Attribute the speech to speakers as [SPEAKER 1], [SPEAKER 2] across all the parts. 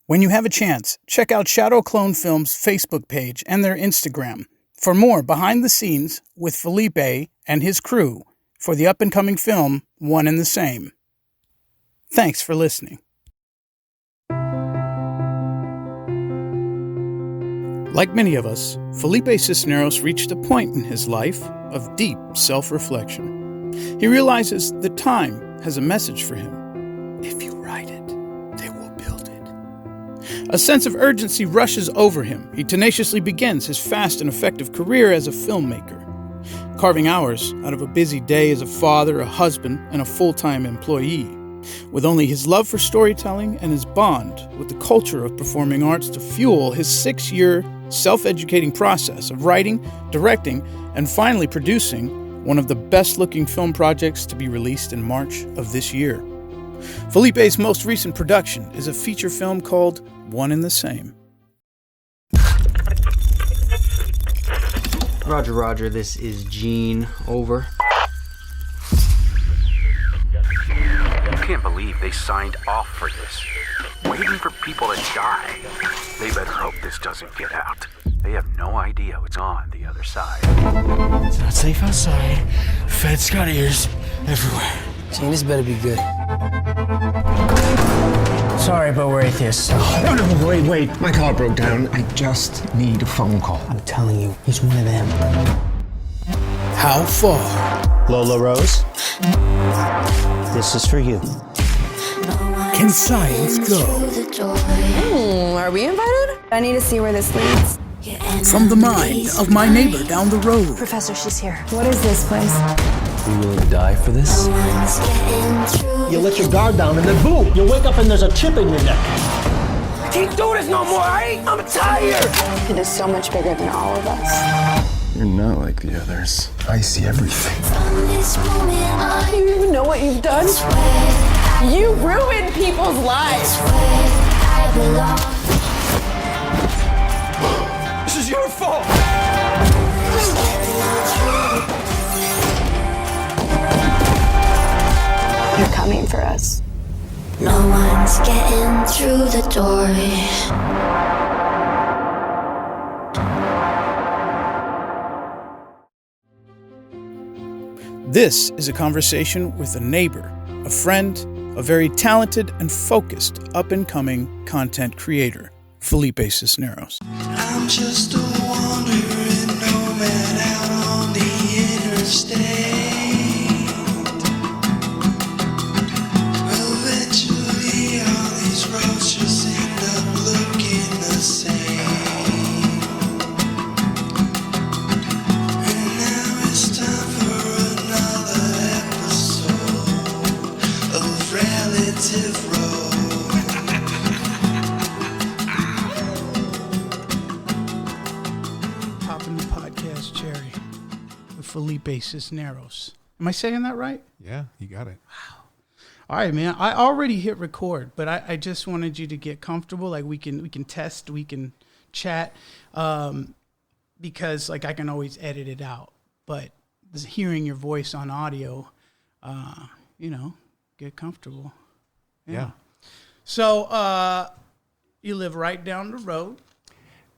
[SPEAKER 1] When you have a chance, check out Shadow Clone Films' Facebook page and their Instagram for more behind the scenes with Felipe and his crew for the up-and-coming film One and the Same. Thanks for listening. Like many of us, Felipe Cisneros reached a point in his life of deep self-reflection. He realizes that time has a message for him. If you write it, they will build it. A sense of urgency rushes over him. He tenaciously begins his fast and effective career as a filmmaker, carving hours out of a busy day as a father, a husband, and a full-time employee, with only his love for storytelling and his bond with the culture of performing arts to fuel his 6-year self-educating process of writing, directing, and finally producing one of the best-looking film projects to be released in March of this year. Felipe's most recent production is a feature film called One and the Same.
[SPEAKER 2] Roger, Roger, this is Gene. Over.
[SPEAKER 3] You can't believe they signed off for this. Waiting for people to die. They better hope this doesn't get out. They have no idea what's on the other side.
[SPEAKER 4] It's not safe outside. Feds got ears everywhere.
[SPEAKER 2] Gene, this better be good.
[SPEAKER 4] Sorry, but we're atheists. So.
[SPEAKER 5] No, wait. My car broke down. I just need a phone call.
[SPEAKER 2] I'm telling you, he's one of them.
[SPEAKER 1] How far
[SPEAKER 4] Lola Rose, this is for you.
[SPEAKER 1] can science go?
[SPEAKER 6] Are we invited? I need to see where this leads.
[SPEAKER 1] From the mind of my neighbor down the road.
[SPEAKER 6] Professor, she's here. What is this place?
[SPEAKER 2] Are you willing to die for this?
[SPEAKER 5] You let your guard down and then boom, you wake up and there's a chip in your neck. I can't do this no more, alright? I'm tired.
[SPEAKER 6] It is so much bigger than all of us.
[SPEAKER 7] You're not like the others. I see everything.
[SPEAKER 6] Do you even know what you've done? You ruined people's lives.
[SPEAKER 5] This is your fault.
[SPEAKER 6] You're coming for us.
[SPEAKER 8] No one's getting through the door.
[SPEAKER 1] This is a conversation with a neighbor, a friend, a very talented and focused up-and-coming content creator, Felipe Cisneros.
[SPEAKER 9] I'm just a wandering nomad out on the interstate. Eventually all these roads just end up looking the same. And now it's time for another episode of Relative Road.
[SPEAKER 1] Popping the podcast cherry with Felipe Cisneros. Am I saying that right?
[SPEAKER 7] Yeah, you got it.
[SPEAKER 1] All right, man. I already hit record, but I just wanted you to get comfortable. Like we can test, we can chat, because like I can always edit it out. But just hearing your voice on audio, get comfortable.
[SPEAKER 7] Yeah.
[SPEAKER 1] So you live right down the road.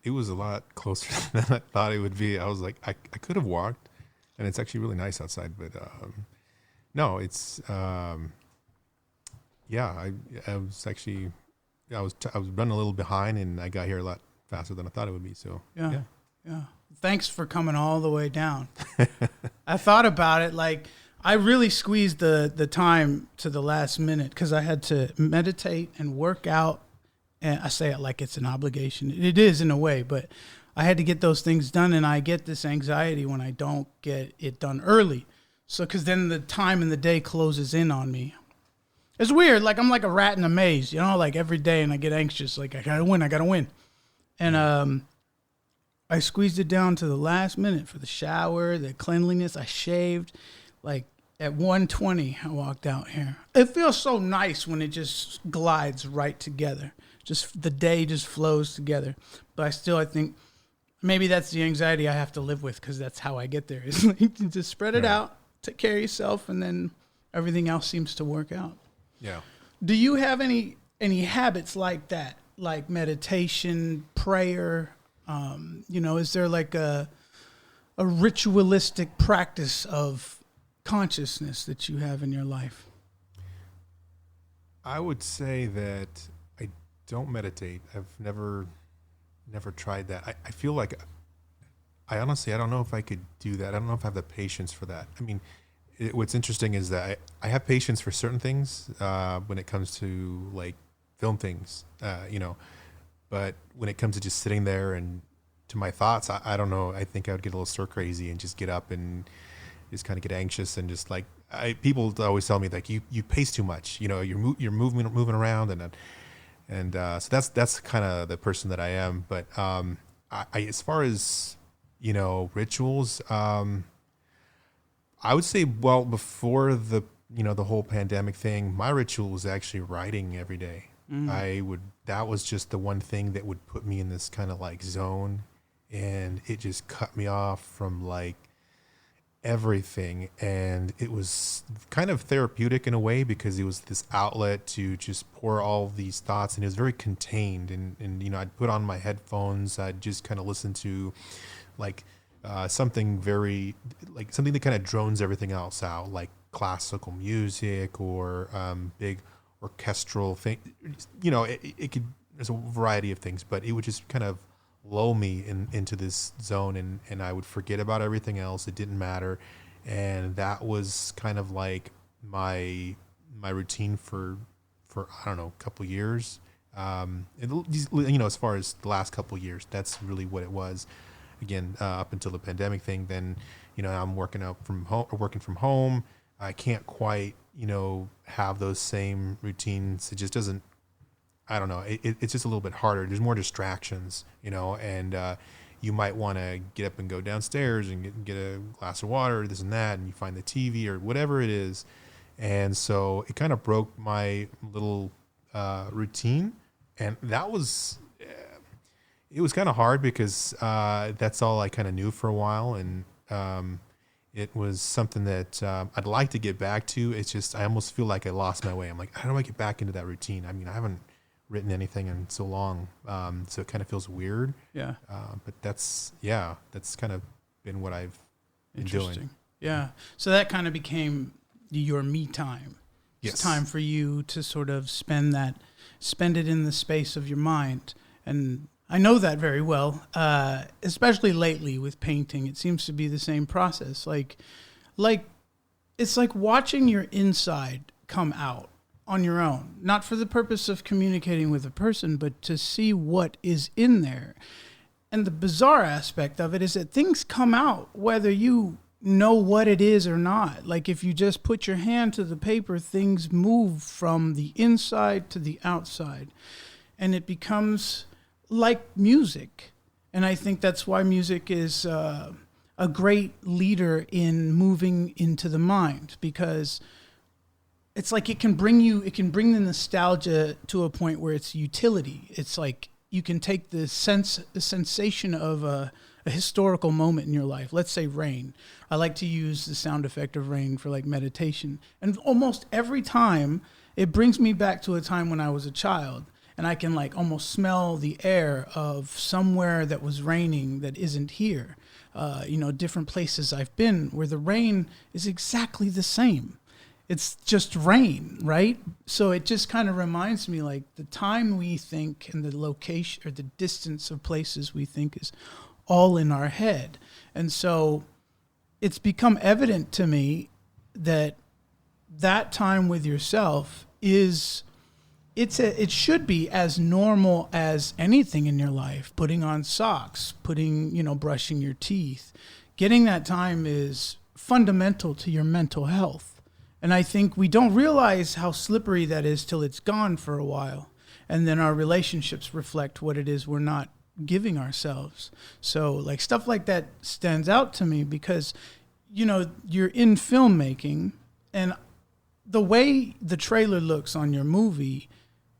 [SPEAKER 7] It was a lot closer than I thought it would be. I was like, I could have walked, and it's actually really nice outside. But no, it's I was actually I was running a little behind, and I got here a lot faster than I thought it would be. So yeah.
[SPEAKER 1] Thanks for coming all the way down. I thought about it, like I really squeezed the time to the last minute because I had to meditate and work out. And I say it like it's an obligation. It is in a way, but I had to get those things done, and I get this anxiety when I don't get it done early. So, because then the time in the day closes in on me. It's weird. Like I'm like a rat in a maze, like every day, and I get anxious. Like I gotta win. And I squeezed it down to the last minute for the shower, the cleanliness. I shaved. Like at 1:20, I walked out here. It feels so nice when it just glides right together. Just the day just flows together. But I think maybe that's the anxiety I have to live with because that's how I get there. Is like just spread it out, take care of yourself, and then everything else seems to work out.
[SPEAKER 7] Yeah.
[SPEAKER 1] Do you have any habits like that like meditation, prayer? Is there like a ritualistic practice of consciousness that you have in your life?
[SPEAKER 7] I would say that I don't meditate. I've never tried that. I feel like I honestly don't know if I could do that. I don't know if I have the patience for that. I mean, what's interesting is that I have patience for certain things when it comes to like film things, but when it comes to just sitting there and to my thoughts, I don't know. I think I would get a little stir crazy and just get up and just kind of get anxious and just like people always tell me like you pace too much. You're moving around and so that's kind of the person that I am. But I as far as rituals, I would say before the the whole pandemic thing, my ritual was actually writing every day. That was just the one thing that would put me in this kind of like zone, and it just cut me off from like everything. And it was kind of therapeutic in a way because it was this outlet to just pour all these thoughts, and it was very contained. And I'd put on my headphones, I'd just kind of listen to like something that kind of drones everything else out, like classical music or big orchestral thing. It could, there's a variety of things, but it would just kind of lull me into this zone, and I would forget about everything else. It didn't matter. And that was kind of like my routine for I don't know, a couple of years. As far as the last couple of years, that's really what it was. Again, up until the pandemic thing, then, I'm working from home. I can't quite, have those same routines. It just doesn't, I don't know. It's just a little bit harder. There's more distractions, and you might want to get up and go downstairs and get a glass of water, this and that, and you find the TV or whatever it is. And so it kind of broke my little routine. And that was, it was kind of hard because that's all I kind of knew for a while. And it was something that I'd like to get back to. It's just, I almost feel like I lost my way. I'm like, how do I get back into that routine? I mean, I haven't written anything in so long. So it kind of feels weird.
[SPEAKER 1] Yeah.
[SPEAKER 7] But that's kind of been what I've been doing.
[SPEAKER 1] Yeah. So that kind of became your me time.
[SPEAKER 7] Yes.
[SPEAKER 1] It's time for you to sort of spend it in the space of your mind. And I know that very well, especially lately with painting. It seems to be the same process. Like it's like watching your inside come out on your own, not for the purpose of communicating with a person, but to see what is in there. And the bizarre aspect of it is that things come out whether you know what it is or not. Like if you just put your hand to the paper, things move from the inside to the outside, and it becomes like music. And I think that's why music is a great leader in moving into the mind, because it's like it can bring the nostalgia to a point where it's utility. It's like you can take the sensation of a historical moment in your life. Let's say rain. I like to use the sound effect of rain for like meditation. And almost every time it brings me back to a time when I was a child. And I can like almost smell the air of somewhere that was raining that isn't here. Different places I've been where the rain is exactly the same. It's just rain, right? So it just kind of reminds me like the time we think and the location or the distance of places we think is all in our head. And so it's become evident to me that time with yourself is... It should be as normal as anything in your life. Putting on socks, brushing your teeth. Getting that time is fundamental to your mental health. And I think we don't realize how slippery that is till it's gone for a while. And then our relationships reflect what it is we're not giving ourselves. So like stuff like that stands out to me because, you're in filmmaking, and the way the trailer looks on your movie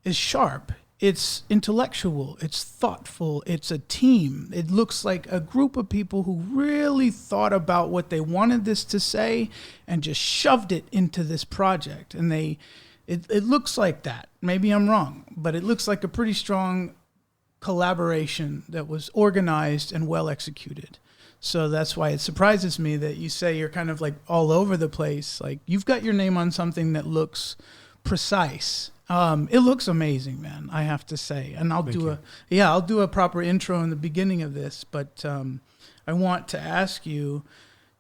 [SPEAKER 1] is sharp. It's intellectual. It's thoughtful. It's a team. It looks like a group of people who really thought about what they wanted this to say and just shoved it into this project. And they It looks like that. Maybe I'm wrong, but it looks like a pretty strong collaboration that was organized and well executed. So that's why it surprises me that you say you're kind of like all over the place. Like you've got your name on something that looks precise. It looks amazing, man, I have to say. And I'll do a proper intro in the beginning of this, but I want to ask you,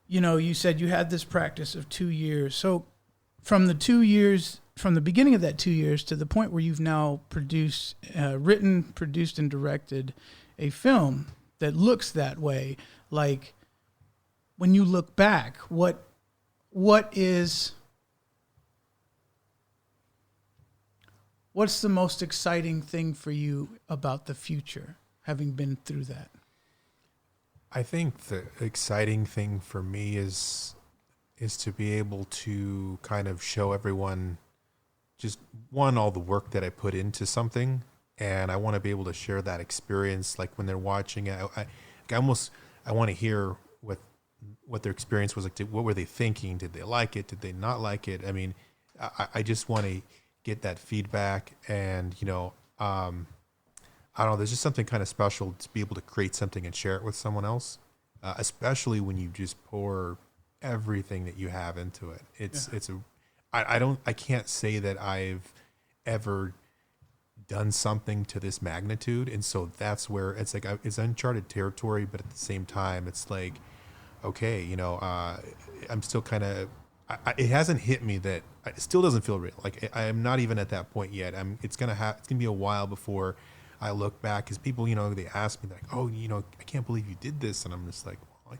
[SPEAKER 1] you said you had this practice of 2 years. So from the 2 years, from the beginning of that 2 years to the point where you've now written, produced, and directed a film that looks that way, like when you look back, what's the most exciting thing for you about the future, having been through that?
[SPEAKER 7] I think the exciting thing for me is to be able to kind of show everyone just all the work that I put into something, and I want to be able to share that experience. Like when they're watching it, I want to hear what their experience was like. What were they thinking? Did they like it? Did they not like it? I mean, I just want to get that feedback, and I don't know. There's just something kind of special to be able to create something and share it with someone else, especially when you just pour everything that you have into it. I can't say that I've ever done something to this magnitude, and so that's where it's like it's uncharted territory, but at the same time it's like, okay, I'm still kind of it hasn't hit me that it still doesn't feel real. Like I'm not even at that point yet. It's gonna be a while before I look back, because people they ask me like, oh, I can't believe you did this, and I'm just like, well,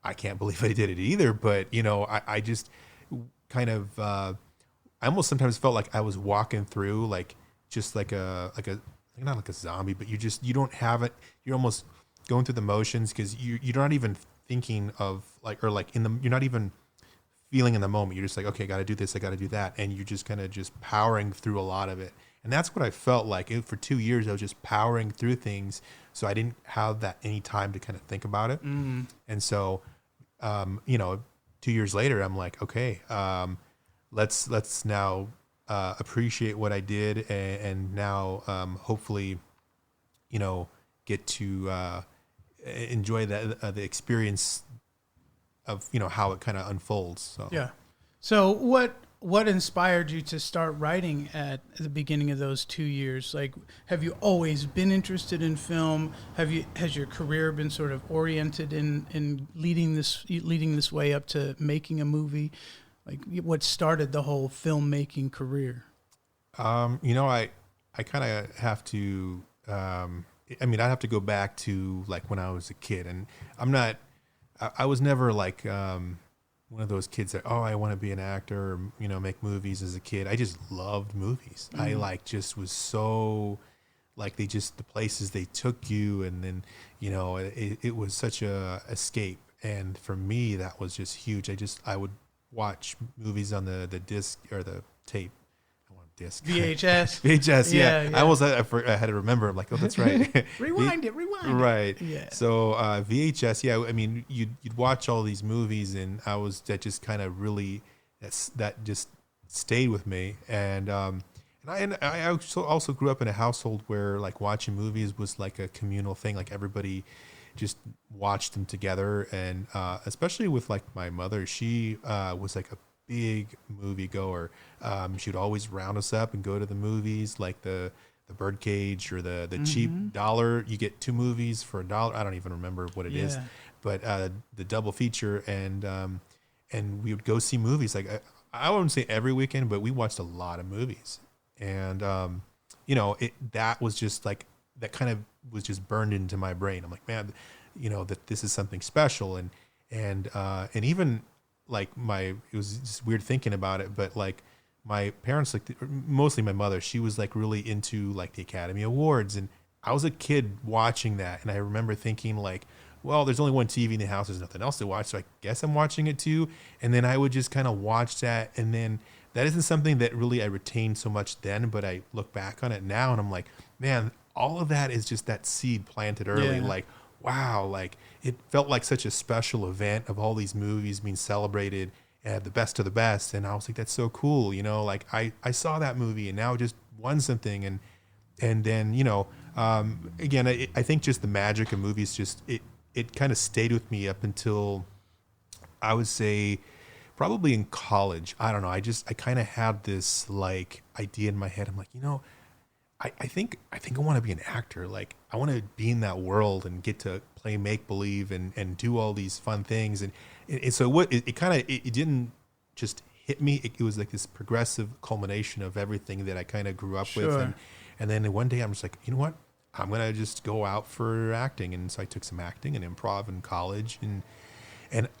[SPEAKER 7] I can't believe I did it either, but I just kind of I almost sometimes felt like I was walking through like just like a not like a zombie, but you don't have it. You're almost going through the motions because you're not even thinking of you're not even feeling in the moment. You're just like, okay, I got to do this, I got to do that, and you're just kind of just powering through a lot of it. And that's what I felt like. For 2 years, I was just powering through things, so I didn't have that any time to kind of think about it. Mm-hmm. And so, 2 years later, I'm like, okay, let's now appreciate what I did, and now hopefully, get to enjoy the experience of how it kind of unfolds. So
[SPEAKER 1] yeah. So what inspired you to start writing at the beginning of those 2 years? Like, have you always been interested in film? Has your career been sort of oriented in leading this way up to making a movie? Like, what started the whole filmmaking career?
[SPEAKER 7] I kind of have to. I have to go back to like when I was a kid, and I was never like one of those kids that, oh, I want to be an actor or, make movies as a kid. I just loved movies. Mm-hmm. I just was so like the places they took you, and then, it was such a escape. And for me, that was just huge. I would watch movies on the disc or the tape. Disc.
[SPEAKER 1] VHS.
[SPEAKER 7] VHS, yeah. I had to remember. I'm like, oh, that's right.
[SPEAKER 1] rewind it.
[SPEAKER 7] Right.
[SPEAKER 1] Yeah.
[SPEAKER 7] So VHS, yeah. I mean, you'd watch all these movies, and that just kind of really that just stayed with me. And I also grew up in a household where like watching movies was like a communal thing. Like everybody just watched them together, and especially with like my mother, she was like a big movie goer. She would always round us up and go to the movies, like the Birdcage or the mm-hmm. cheap $1. You get 2 movies for $1. I don't even remember what it is, but the double feature, and we would go see movies. Like I wouldn't say every weekend, but we watched a lot of movies, and that was just like that kind of was just burned into my brain. I'm like, man, that this is something special, and even like it was just weird thinking about it, but like my parents, like mostly my mother, she was like really into like the Academy Awards, and I was a kid watching that, and I remember thinking like, well, there's only one TV in the house, there's nothing else to watch, so I guess I'm watching it too. And then I would just kind of watch that, and then that isn't something that really I retained so much then, but I look back on it now and I'm like, man, all of that is just that seed planted early. Like, wow, like it felt like such a special event of all these movies being celebrated, the best of the best. And I was like, that's so cool. You know, like I saw that movie and now it just won something. And then, you know, again, I think just the magic of movies, just it kind of stayed with me up until I would say probably in college. I don't know. I kind of had this like idea in my head. I'm like, you know, I think I want to be an actor. Like I want to be in that world and get to play make believe and do all these fun things. And so what it didn't just hit me. It was like this progressive culmination of everything that I kind of grew up with. And then one day I'm just like, you know what? I'm going to just go out for acting. And so I took some acting and improv in college and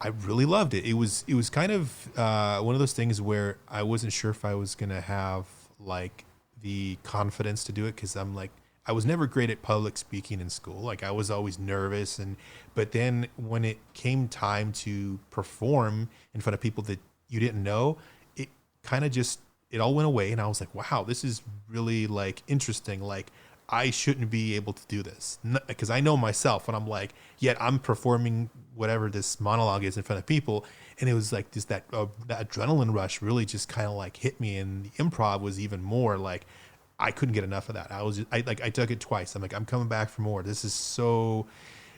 [SPEAKER 7] I really loved it. It was kind of one of those things where I wasn't sure if I was going to have like the confidence to do it. Cause I'm like, I was never great at public speaking in school. Like I was always nervous. But then when it came time to perform in front of people that you didn't know, it kind of just, it all went away. And I was like, wow, this is really like interesting. Like I shouldn't be able to do this because I know myself and I'm like, yet I'm performing whatever this monologue is in front of people. And it was like just that adrenaline rush really just kind of like hit me. And the improv was even more like, I couldn't get enough of that. I took it twice. I'm like, I'm coming back for more. This is so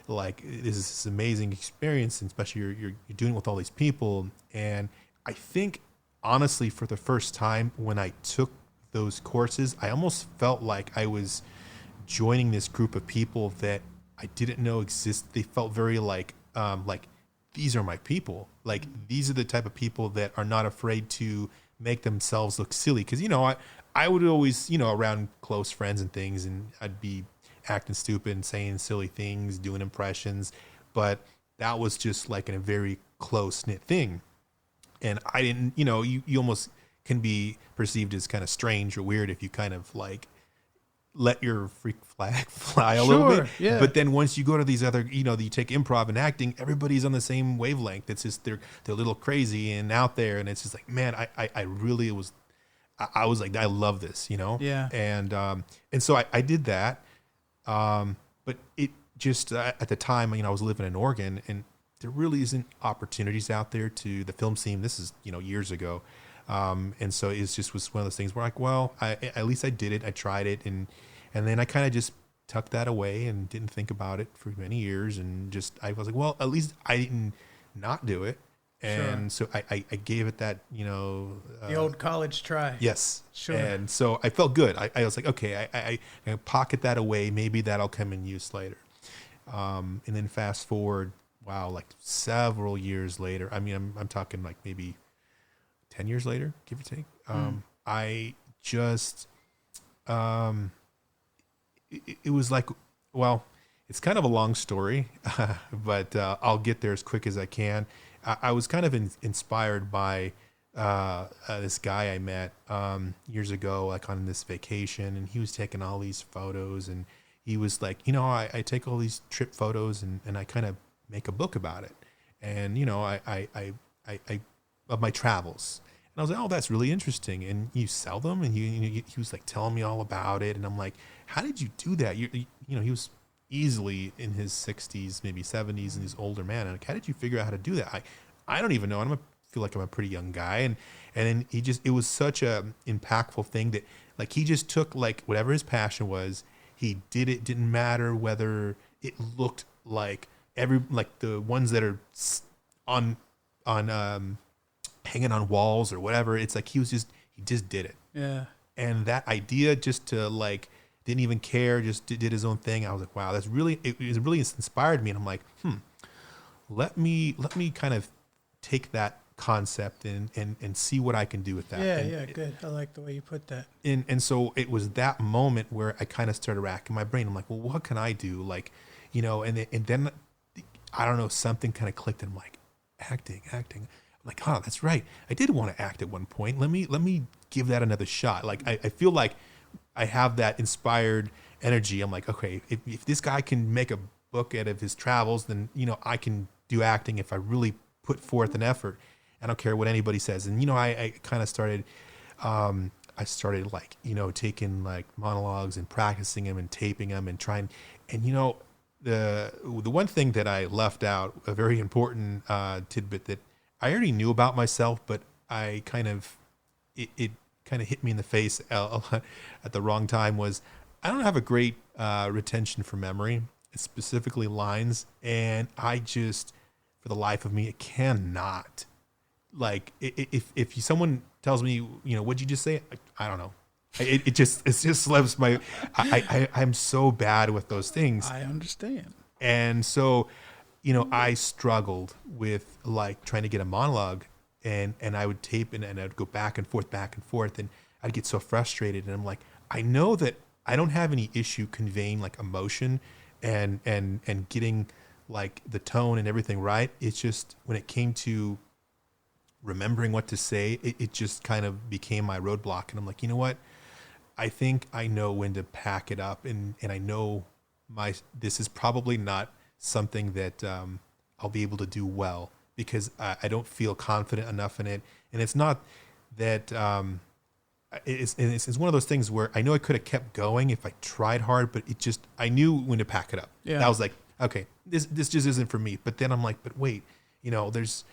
[SPEAKER 7] like, this is this amazing experience. And especially you're doing it with all these people. And I think honestly, for the first time when I took those courses, I almost felt like I was joining this group of people that I didn't know exist. They felt very like these are my people. Like these are the type of people that are not afraid to make themselves look silly. Cause you know, I would always, you know, around close friends and things, and I'd be acting stupid and saying silly things, doing impressions, but that was just like in a very close knit thing. And I didn't, you know, you almost can be perceived as kind of strange or weird if you kind of like let your freak flag fly a little bit.
[SPEAKER 1] Yeah.
[SPEAKER 7] But then once you go to these other, you know, you take improv and acting, everybody's on the same wavelength. It's just they're a little crazy and out there, and it's just like, man, I really was like, I love this, you know?
[SPEAKER 1] Yeah.
[SPEAKER 7] And so I did that. But it just at the time, you know, I was living in Oregon, and there really isn't opportunities out there to the film scene. This is, you know, years ago. And so it just was one of those things where like, well, at least I did it. I tried it. And then I kind of just tucked that away and didn't think about it for many years. And just, I was like, well, at least I didn't not do it. And so I gave it that, you know,
[SPEAKER 1] the old college try.
[SPEAKER 7] Yes.
[SPEAKER 1] Sure.
[SPEAKER 7] And so I felt good. I was like, okay, I pocket that away. Maybe that'll come in use later. And then fast forward, wow, like several years later, I mean, I'm talking like maybe 10 years later, give or take. I just, it was like, well, it's kind of a long story, but I'll get there as quick as I can. I was kind of inspired by this guy I met years ago, like on this vacation, and he was taking all these photos, and he was like, you know, I take all these trip photos and I kind of make a book about it. And, you know, I of my travels. And I was like, oh, that's really interesting. And you sell them? And he was like telling me all about it. And I'm like, how did you do that? You know, he was easily in his 60s, maybe 70s, and he's an older man. And like, how did you figure out how to do that? I don't even know. I feel like I'm a pretty young guy. And then it was such a impactful thing that like, he just took like whatever his passion was, he did it. Didn't matter whether it looked like the ones that are on hanging on walls or whatever. It's like, he just did it.
[SPEAKER 1] Yeah.
[SPEAKER 7] And that idea just to like, didn't even care, just did his own thing. I was like, wow, it really inspired me. And I'm like, let me kind of take that concept and see what I can do with that.
[SPEAKER 1] Yeah, good. I like the way you put that.
[SPEAKER 7] And so it was that moment where I kind of started racking my brain. I'm like, well, what can I do? Like, you know, and then I don't know, something kind of clicked, and I'm like, acting. I'm like, oh, that's right. I did want to act at one point. Let me give that another shot. Like, I feel like I have that inspired energy. I'm like, okay, if this guy can make a book out of his travels, then, you know, I can do acting if I really put forth an effort. I don't care what anybody says. And, you know, I kind of started, like, you know, taking like monologues and practicing them and taping them and trying. And, you know, the one thing that I left out, a very important tidbit that I already knew about myself, but I kind of, it kind of hit me in the face at the wrong time. Was I don't have a great retention for memory, specifically lines, and I just, for the life of me, it cannot. Like if someone tells me, what'd you just say? I don't know. It just slips my. I'm so bad with those things.
[SPEAKER 1] I understand.
[SPEAKER 7] And so, I struggled with like trying to get a monologue, and I would tape and I'd go back and forth, and I'd get so frustrated. And I'm like, I know that I don't have any issue conveying like emotion and getting like the tone and everything right. It's just when it came to remembering what to say, it just kind of became my roadblock. And I'm like, you know what? I think I know when to pack it up, and I know this is probably not something that I'll be able to do well, because I don't feel confident enough in it. And it's not that it's one of those things where I know I could have kept going if I tried hard, but I knew when to pack it up. Yeah. I was like, okay, this just isn't for me. But then I'm like, but wait, there's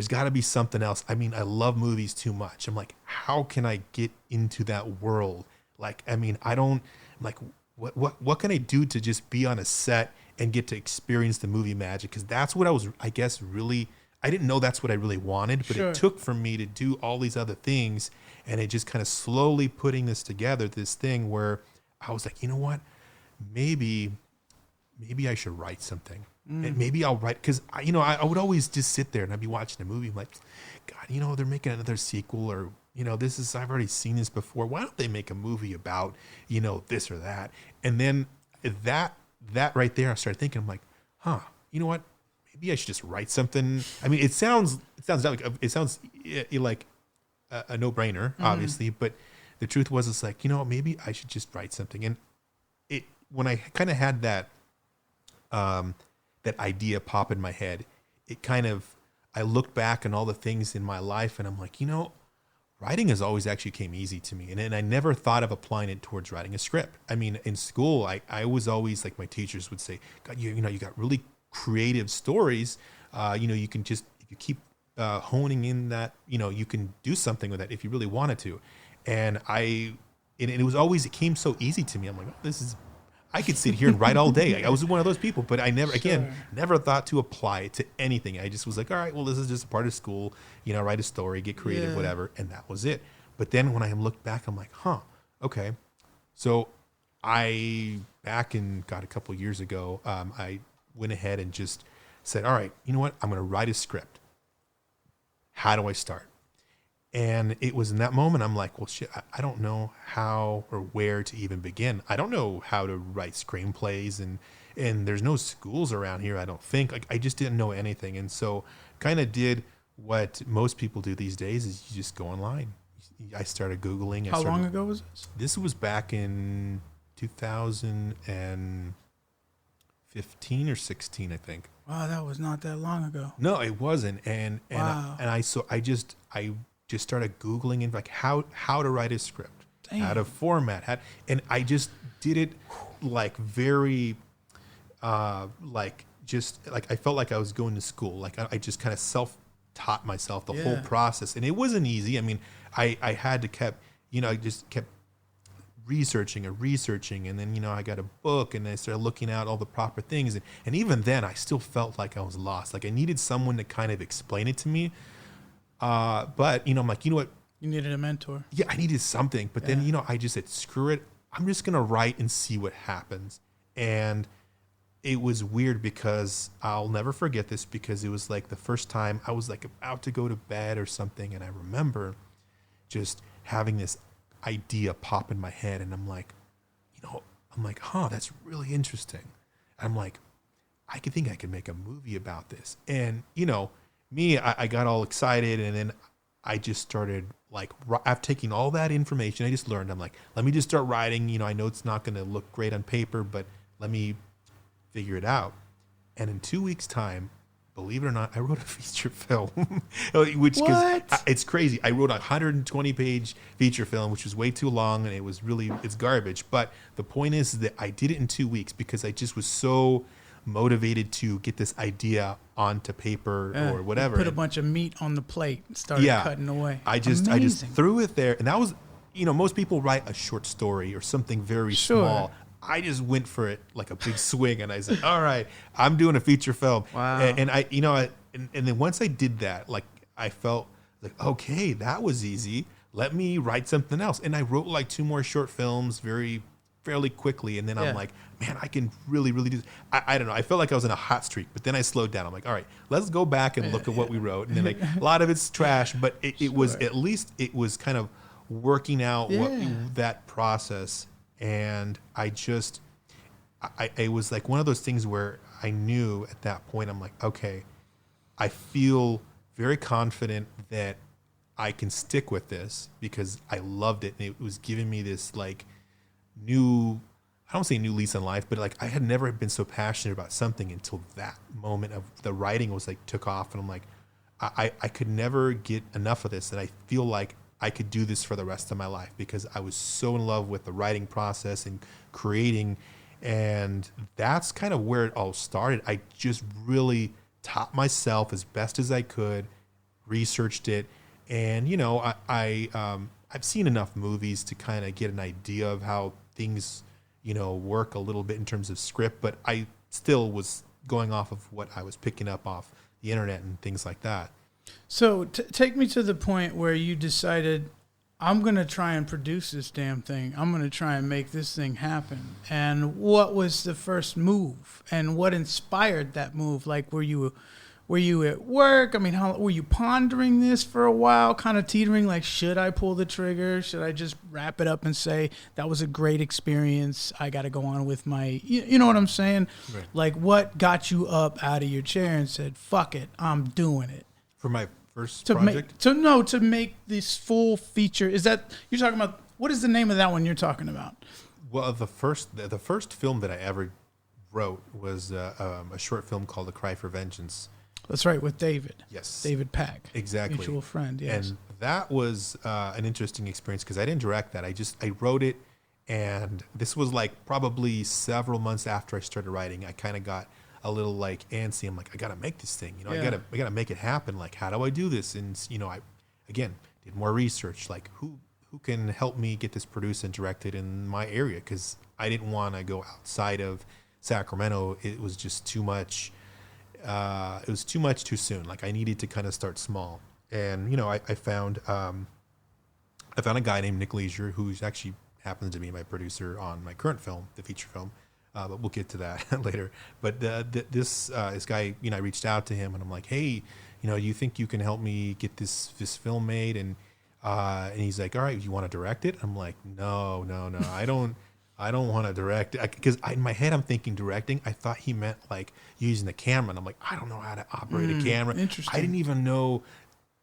[SPEAKER 7] got to be something else. I mean, I love movies too much. I'm like, how can I get into that world? Like, I mean, I'm like, what can I do to just be on a set and get to experience the movie magic? Because that's what I was, I guess, really, I didn't know that's what I really wanted, but it took for me to do all these other things, and it just kind of slowly putting this together, this thing where I was like, you know what, maybe I should write something. And maybe I'll write, because I would always just sit there and I'd be watching a movie, I'm like, God, they're making another sequel, or I've already seen this before. Why don't they make a movie about, this or that? And then that right there, I started thinking, I'm like, you know what? Maybe I should just write something. I mean, it sounds like a no-brainer, obviously, but the truth was, it's like, maybe I should just write something. And when I kind of had that idea pop in my head, I looked back on all the things in my life, and I'm like, writing has always actually came easy to me. And I never thought of applying it towards writing a script. I mean, in school, I was always, like, my teachers would say, God, you got really creative stories. You can just, if you keep honing in that, you can do something with that if you really wanted to. And it came so easy to me. I'm like, oh, I could sit here and write all day. I was one of those people, but I never thought to apply it to anything. I just was like, all right, well, this is just a part of school, write a story, get creative, whatever. And that was it. But then when I looked back, I'm like, okay. So back in a couple years ago, I went ahead and just said, all right, you know what? I'm going to write a script. How do I start? And it was in that moment, I'm like, well, shit, I don't know how or where to even begin. I don't know how to write screenplays, and there's no schools around here, I don't think. Like, I just didn't know anything. And so kind of did what most people do these days, is you just go online. I started Googling.
[SPEAKER 1] How long ago was this?
[SPEAKER 7] This was back in 2015 or 16, I think.
[SPEAKER 1] Wow, that was not that long ago.
[SPEAKER 7] No, it wasn't. And
[SPEAKER 1] wow.
[SPEAKER 7] I just started Googling and like how to write a script, how to format, and I just did it like very, like I felt like I was going to school. Like I just kind of self-taught myself the whole process, and it wasn't easy. I mean, I had to I just kept researching, and then, I got a book and I started looking out all the proper things. And even then I still felt like I was lost. Like I needed someone to kind of explain it to me. But I'm like, you know what?
[SPEAKER 1] You needed a mentor.
[SPEAKER 7] Yeah, I needed something. But then, I just said, screw it. I'm just going to write and see what happens. And it was weird because I'll never forget this, because it was like the first time I was like about to go to bed or something. And I remember just having this idea pop in my head. And I'm like, that's really interesting. I'm like, I think I could make a movie about this. And, me, I got all excited, and then I just started like, after taking all that information I just learned, I'm like, let me just start writing. I know it's not going to look great on paper, but let me figure it out. And in 2 weeks' time, believe it or not, I wrote a feature film, which, because it's crazy. I wrote a 120-page feature film, which was way too long, and it's garbage. But the point is that I did it in 2 weeks because I just was so motivated to get this idea onto paper or whatever.
[SPEAKER 1] Put a bunch of meat on the plate and started cutting away.
[SPEAKER 7] I just threw it there, and that was, most people write a short story or something very small. I just went for it like a big swing, and I said, "All right, I'm doing a feature film."
[SPEAKER 1] Wow.
[SPEAKER 7] And I, and then once I did that, like I felt like, okay, that was easy. Let me write something else, and I wrote like 2 more short films fairly quickly, and then I'm like, man, I can really do this. I don't know. I felt like I was in a hot streak, but then I slowed down. I'm like, all right, let's go back and look at what we wrote, and then like a lot of it's trash, but it was at least it was kind of working out that process. And it was like one of those things where I knew at that point, I'm like, okay, I feel very confident that I can stick with this because I loved it. And it was giving me this like new, I don't say new lease on life, but like I had never been so passionate about something until that moment of the writing was like took off. And I'm like, I could never get enough of this. And I feel like I could do this for the rest of my life because I was so in love with the writing process and creating. And that's kind of where it all started. I just really taught myself as best as I could, researched it. And, I've seen enough movies to kind of get an idea of how things, work a little bit in terms of script, but I still was going off of what I was picking up off the internet and things like that.
[SPEAKER 1] So take me to the point where you decided, I'm going to try and produce this damn thing. I'm going to try and make this thing happen. And what was the first move? And what inspired that move? Like, were you at work? I mean, how were you pondering this for a while, kind of teetering like, should I pull the trigger? Should I just wrap it up and say, that was a great experience, I got to go on with my, you know what I'm saying? Right. Like, what got you up out of your chair and said, fuck it, I'm doing it?
[SPEAKER 7] For my first project?
[SPEAKER 1] To make this full feature. Is that, you're talking about, what is the name of that one you're talking about?
[SPEAKER 7] Well, the first film that I ever wrote was a short film called A Cry for Vengeance.
[SPEAKER 1] That's right, with David.
[SPEAKER 7] Yes.
[SPEAKER 1] David Pack.
[SPEAKER 7] Exactly.
[SPEAKER 1] Mutual friend, yes.
[SPEAKER 7] And that was an interesting experience because I didn't direct that. I wrote it, and this was like probably several months after I started writing. I kind of got a little like antsy. I'm like, I gotta make this thing. I gotta make it happen. Like, how do I do this? And I again did more research. Like, who can help me get this produced and directed in my area? Because I didn't want to go outside of Sacramento. It was just too much. It was too much too soon. Like, I needed to kind of start small. And I found a guy named Nick Leisure, who's actually happens to be my producer on my current film, the feature film. But we'll get to that later. But this guy, I reached out to him and I'm like, hey, you think you can help me get this film made? And he's like, all right, you want to direct it? I'm like, no, I don't want to direct it. Because in my head, I'm thinking directing. I thought he meant like using the camera. And I'm like, I don't know how to operate a camera.
[SPEAKER 1] Interesting.
[SPEAKER 7] I didn't even know.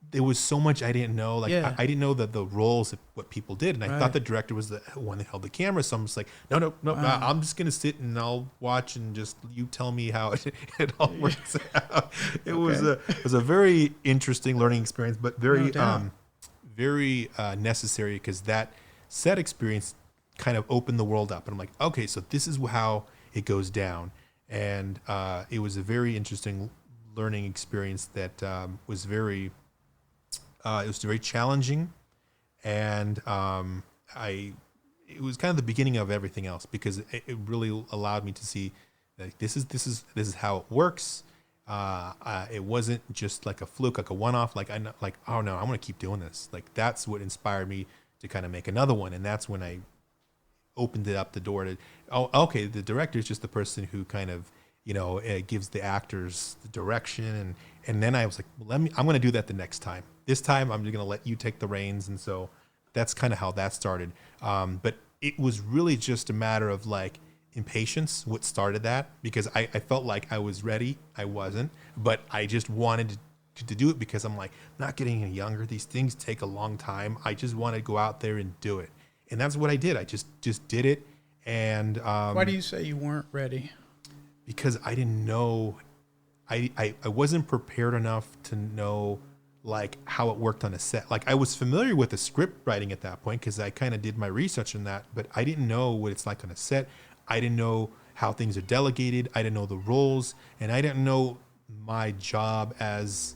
[SPEAKER 7] There was so much I didn't know. Like, I didn't know that the roles of what people did. And I thought the director was the one that held the camera. So I'm just like, no. Wow. I'm just going to sit and I'll watch and just you tell me how it all works out. It was a very interesting learning experience, but very necessary because that set experience kind of opened the world up. And I'm like, okay, so this is how it goes down. And it was a very interesting learning experience that was very... it was very challenging, and it was kind of the beginning of everything else because it really allowed me to see like this is how it works. It wasn't just like a fluke, like a one-off. Like oh no, I want to keep doing this. Like that's what inspired me to kind of make another one, and that's when I opened it up the door to okay, the director is just the person who kind of gives the actors the direction, and then I was like, well, I'm going to do that the next time. This time I'm just going to let you take the reins. And so that's kind of how that started. But it was really just a matter of like impatience, what started that, because I felt like I was ready. I wasn't, but I just wanted to do it because I'm like, not getting any younger. These things take a long time. I just want to go out there and do it. And that's what I did. I just did it. And
[SPEAKER 1] why do you say you weren't ready?
[SPEAKER 7] Because I didn't know, I wasn't prepared enough to know like how it worked on a set. Like I was familiar with the script writing at that point because I kind of did my research on that, but I didn't know what it's like on a set. I didn't know how things are delegated. I didn't know the roles, and I didn't know my job as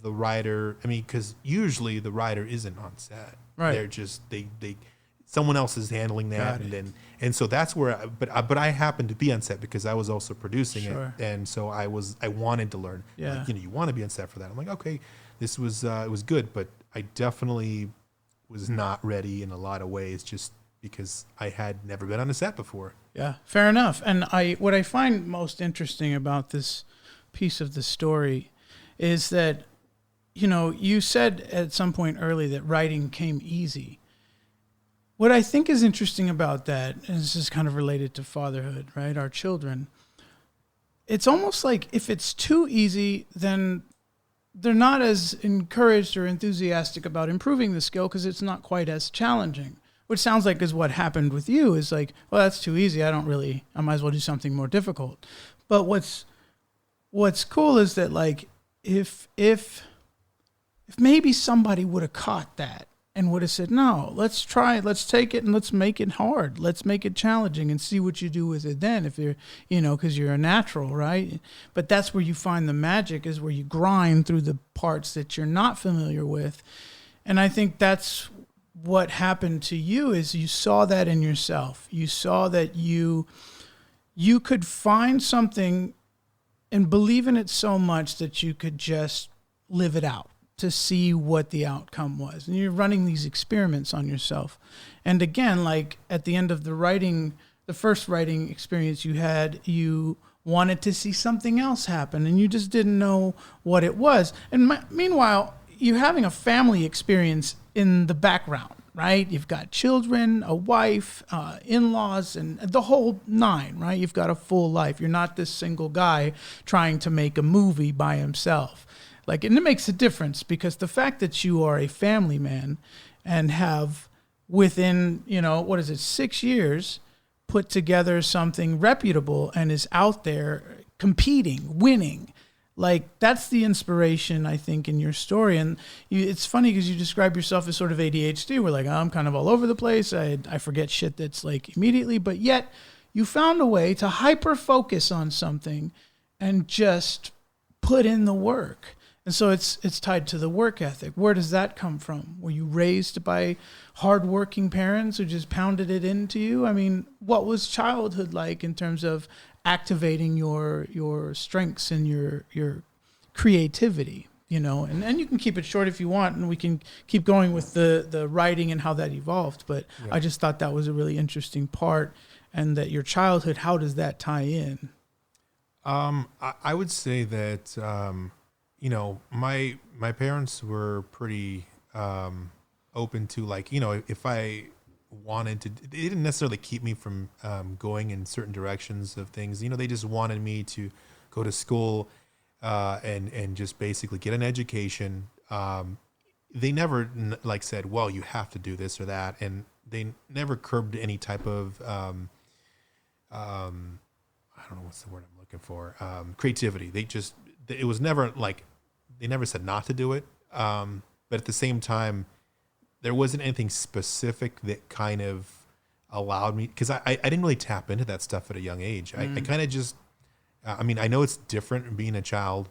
[SPEAKER 7] the writer. I mean, because usually the writer isn't on set.
[SPEAKER 1] Right.
[SPEAKER 7] They're just they someone else is handling that, and so that's where. But I happened to be on set because I was also producing it, and so I wanted to learn.
[SPEAKER 1] Yeah.
[SPEAKER 7] Like, you want to be on set for that. I'm like, okay, this was it was good, but I definitely was not ready in a lot of ways, just because I had never been on a set before.
[SPEAKER 1] Yeah, fair enough. And what I find most interesting about this piece of the story is that, you said at some point early that writing came easy. What I think is interesting about that, and this is kind of related to fatherhood, right? Our children. It's almost like if it's too easy, then they're not as encouraged or enthusiastic about improving the skill because it's not quite as challenging. Which sounds like is what happened with you, is like, well, that's too easy. I might as well do something more difficult. But what's cool is that, like, if maybe somebody would have caught that and would have said, no, let's try it, let's take it and let's make it hard. Let's make it challenging and see what you do with it then, if you're, because you're a natural, right? But that's where you find the magic, is where you grind through the parts that you're not familiar with. And I think that's what happened to you, is you saw that in yourself. You saw that you could find something and believe in it so much that you could just live it out to see what the outcome was. And you're running these experiments on yourself. And again, like at the end of the first writing experience you had, you wanted to see something else happen and you just didn't know what it was. And meanwhile, you're having a family experience in the background, right? You've got children, a wife, in-laws, and the whole nine, right? You've got a full life. You're not this single guy trying to make a movie by himself. And it makes a difference, because the fact that you are a family man and have within, 6 years, put together something reputable and is out there competing, winning. That's the inspiration, I think, in your story. And it's funny because you describe yourself as sort of ADHD. We're I'm kind of all over the place. I forget shit that's immediately. But yet you found a way to hyper-focus on something and just put in the work. And so it's tied to the work ethic. Where does that come from? Were you raised by hardworking parents who just pounded it into you? I mean, what was childhood like in terms of activating your strengths and your creativity, and you can keep it short if you want, and we can keep going with the writing and how that evolved. But yeah. I just thought that was a really interesting part, and that your childhood, how does that tie in?
[SPEAKER 7] I would say that, my parents were pretty open to, if I wanted to, they didn't necessarily keep me from going in certain directions of things. They just wanted me to go to school and just basically get an education. They never said, well, you have to do this or that, and they never curbed any type of I don't know what's the word I'm looking for, creativity. It was never they never said not to do it, but at the same time, there wasn't anything specific that kind of allowed me, because I didn't really tap into that stuff at a young age. I kind of just, I know it's different being a child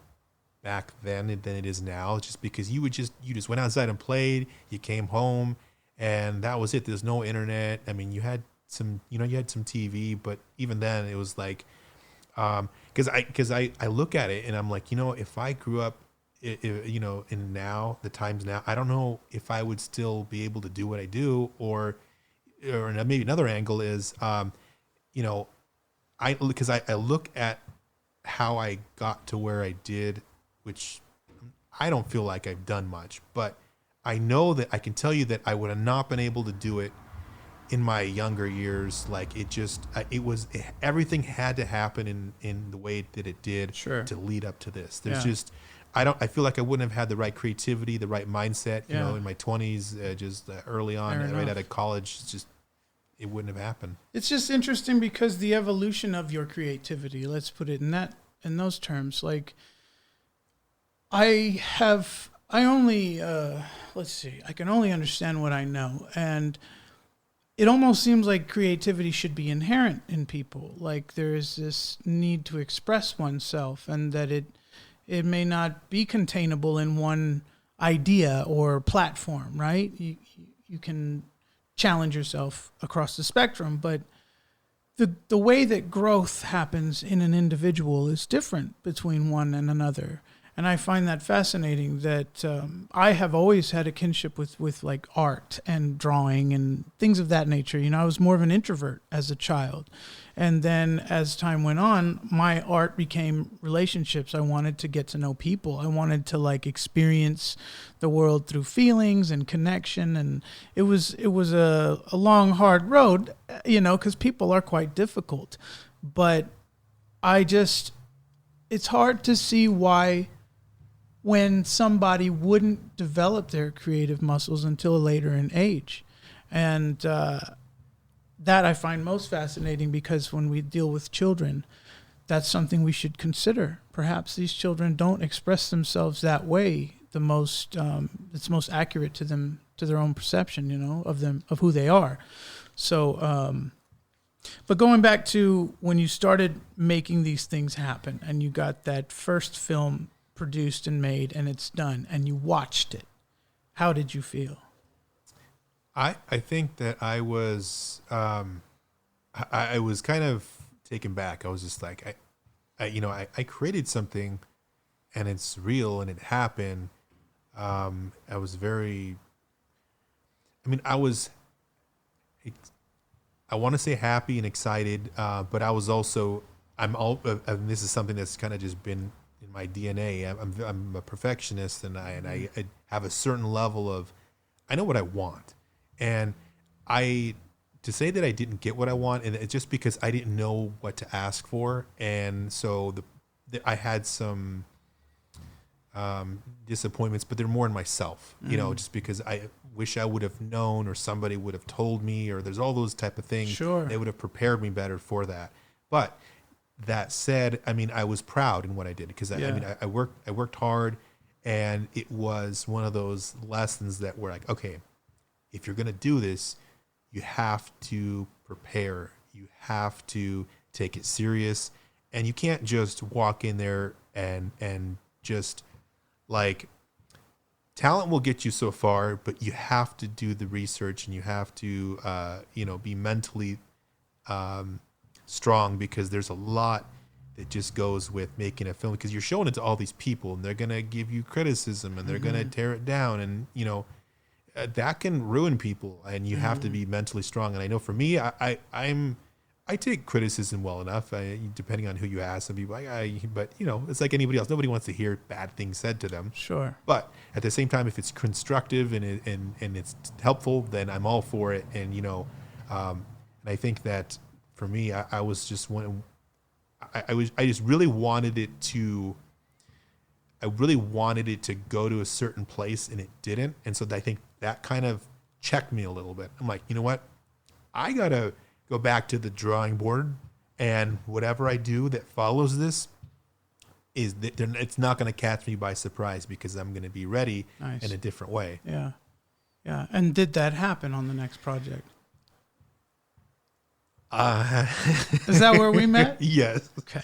[SPEAKER 7] back then than it is now, just because you just went outside and played, you came home, and that was it. There's no internet. You had some TV, but even then it was because I look at it and I'm like, if I grew up, in the times now, I don't know if I would still be able to do what I do, or maybe another angle is, because I look at how I got to where I did, which I don't feel like I've done much, but I know that I can tell you that I would have not been able to do it in my younger years. Everything had to happen in the way that it did to lead up to this. There's I feel like I wouldn't have had the right creativity, the right mindset, in my 20s, early on, right out of college, it wouldn't have happened.
[SPEAKER 1] It's just interesting because the evolution of your creativity, let's put it in those terms. I can only understand what I know. And it almost seems like creativity should be inherent in people. Like there is this need to express oneself, and that it may not be containable in one idea or platform, right? You can challenge yourself across the spectrum, but the way that growth happens in an individual is different between one and another. And I find that fascinating, that I have always had a kinship with like art and drawing and things of that nature. You know, I was more of an introvert as a child. And then as time went on, my art became relationships. I wanted to get to know people. I wanted to like experience the world through feelings and connection. And it was a long, hard road, you know, because people are quite difficult. But it's hard to see why, when somebody wouldn't develop their creative muscles until later in age. And that I find most fascinating, because when we deal with children, that's something we should consider. Perhaps these children don't express themselves that way it's most accurate to them, to their own perception, you know, of who they are. So, but going back to when you started making these things happen and you got that first film produced and made and it's done and you watched it, how did you feel?
[SPEAKER 7] I think that I was I was kind of taken back. I was just like, I created something and it's real and it happened. I was very, I want to say happy and excited, but I was also, and this is something that's kind of just been in my DNA. I'm a perfectionist, and I have a certain level of, I know what I want. And to say that I didn't get what I want, and it's just because I didn't know what to ask for. And so I had some disappointments, but they're more in myself, you know, just because I wish I would have known, or somebody would have told me, or there's all those type of things.
[SPEAKER 1] Sure.
[SPEAKER 7] They would have prepared me better for that. But that said, I was proud in what I did, because I worked hard, and it was one of those lessons that were like, okay, if you're going to do this, you have to prepare. You have to take it serious, and you can't just walk in there and just like, talent will get you so far, but you have to do the research, and you have to, be mentally strong, because there's a lot that just goes with making a film, because you're showing it to all these people, and they're going to give you criticism, and they're going to tear it down. And, that can ruin people, and you have to be mentally strong. And I know for me, I take criticism well enough, depending on who you ask. Some people, but it's like anybody else. Nobody wants to hear bad things said to them.
[SPEAKER 1] Sure.
[SPEAKER 7] But at the same time, if it's constructive and it's helpful, then I'm all for it. And and I think that for me, I was just one. I just really wanted it to. I really wanted it to go to a certain place, and it didn't. And so I think that kind of checked me a little bit. I'm like, you know what? I got to go back to the drawing board, and whatever I do that follows this it's not going to catch me by surprise, because I'm going to be ready in a different way.
[SPEAKER 1] Yeah. Yeah. And did that happen on the next project? Is that where we met?
[SPEAKER 7] Yes.
[SPEAKER 1] Okay.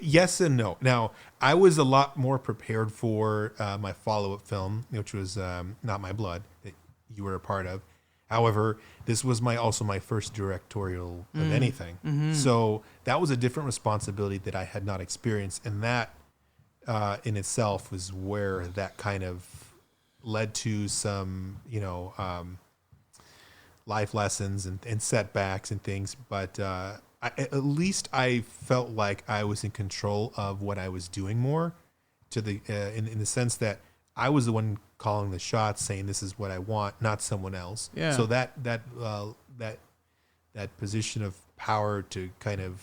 [SPEAKER 7] Yes and no. Now, I was a lot more prepared for my follow-up film, which was Not My Blood, that you were a part of. However, this was also my first directorial of anything. Mm-hmm. So that was a different responsibility that I had not experienced. And that in itself was where that kind of led to some, life lessons and setbacks and things. But at least I felt like I was in control of what I was doing more, to the in the sense that I was the one calling the shots, saying this is what I want, not someone else. Yeah. So that position of power to kind of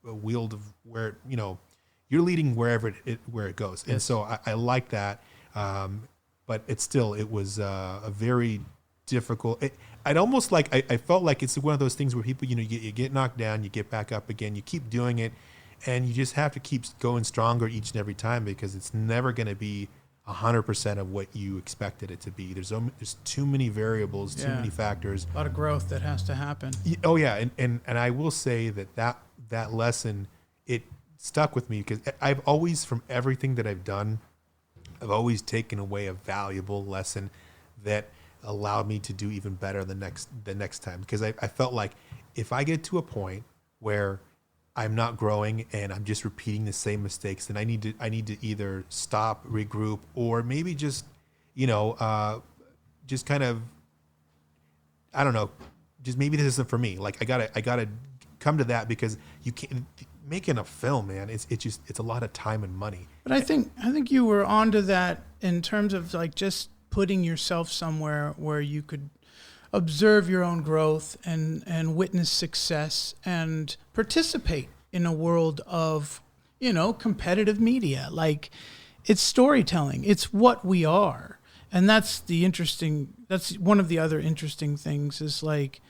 [SPEAKER 7] wield of where you're leading wherever it goes. Yes. And so I like that, but it was a very difficult. I'd almost like I felt like it's one of those things where people you get knocked down, you get back up again, you keep doing it, and you just have to keep going stronger each and every time, because it's never going to be 100% of what you expected it to be. There's too many variables, too many factors.
[SPEAKER 1] A lot of growth that has to happen.
[SPEAKER 7] Oh yeah, and I will say that lesson, it stuck with me because I've always, from everything that I've done, I've always taken away a valuable lesson that allowed me to do even better the next time. Because I felt like if I get to a point where I'm not growing and I'm just repeating the same mistakes, then I need to either stop, regroup, or maybe just, just kind of, I don't know, just maybe this isn't for me. Like I gotta come to that, because you can't, making a film, man, it's a lot of time and money.
[SPEAKER 1] But I think you were onto that in terms of like just putting yourself somewhere where you could observe your own growth and witness success and participate in a world of, competitive media. Like, it's storytelling. It's what we are. And that's one of the other interesting things is like,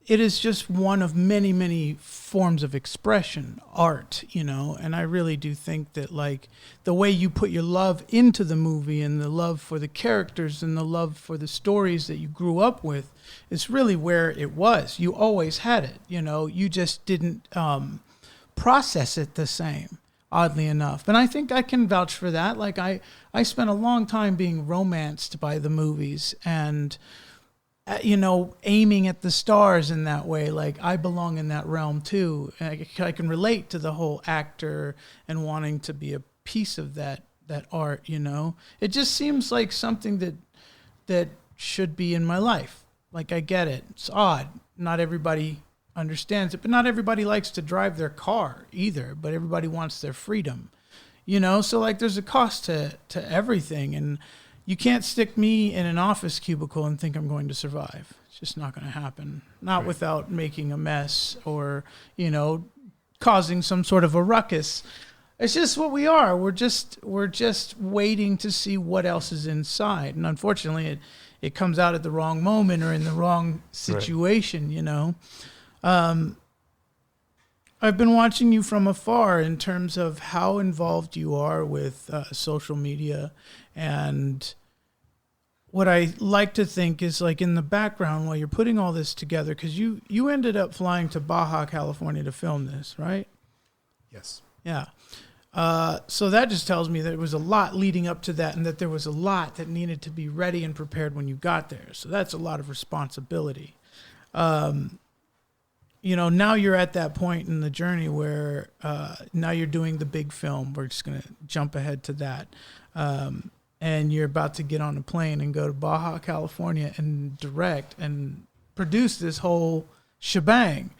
[SPEAKER 1] it is just one of many, many forms of expression, art, and I really do think that like the way you put your love into the movie and the love for the characters and the love for the stories that you grew up with is really where it was. You always had it, you just didn't process it the same, oddly enough. And I think I can vouch for that. Like I spent a long time being romanced by the movies and aiming at the stars in that way. Like I belong in that realm too. And I can relate to the whole actor and wanting to be a piece of that art, It just seems like something that should be in my life. Like I get it. It's odd. Not everybody understands it, but not everybody likes to drive their car either, but everybody wants their freedom, So like there's a cost to everything, and you can't stick me in an office cubicle and think I'm going to survive. It's just not going to happen. Not right. Without making a mess or, causing some sort of a ruckus. It's just what we are. We're just waiting to see what else is inside. And unfortunately, it comes out at the wrong moment or in the wrong situation, I've been watching you from afar in terms of how involved you are with social media. And what I like to think is like in the background while you're putting all this together, because you ended up flying to Baja, California to film this, right?
[SPEAKER 7] Yes.
[SPEAKER 1] Yeah. So that just tells me that there was a lot leading up to that and that there was a lot that needed to be ready and prepared when you got there. So that's a lot of responsibility. Now you're at that point in the journey where now you're doing the big film. We're just going to jump ahead to that. And you're about to get on a plane and go to Baja, California and direct and produce this whole shebang.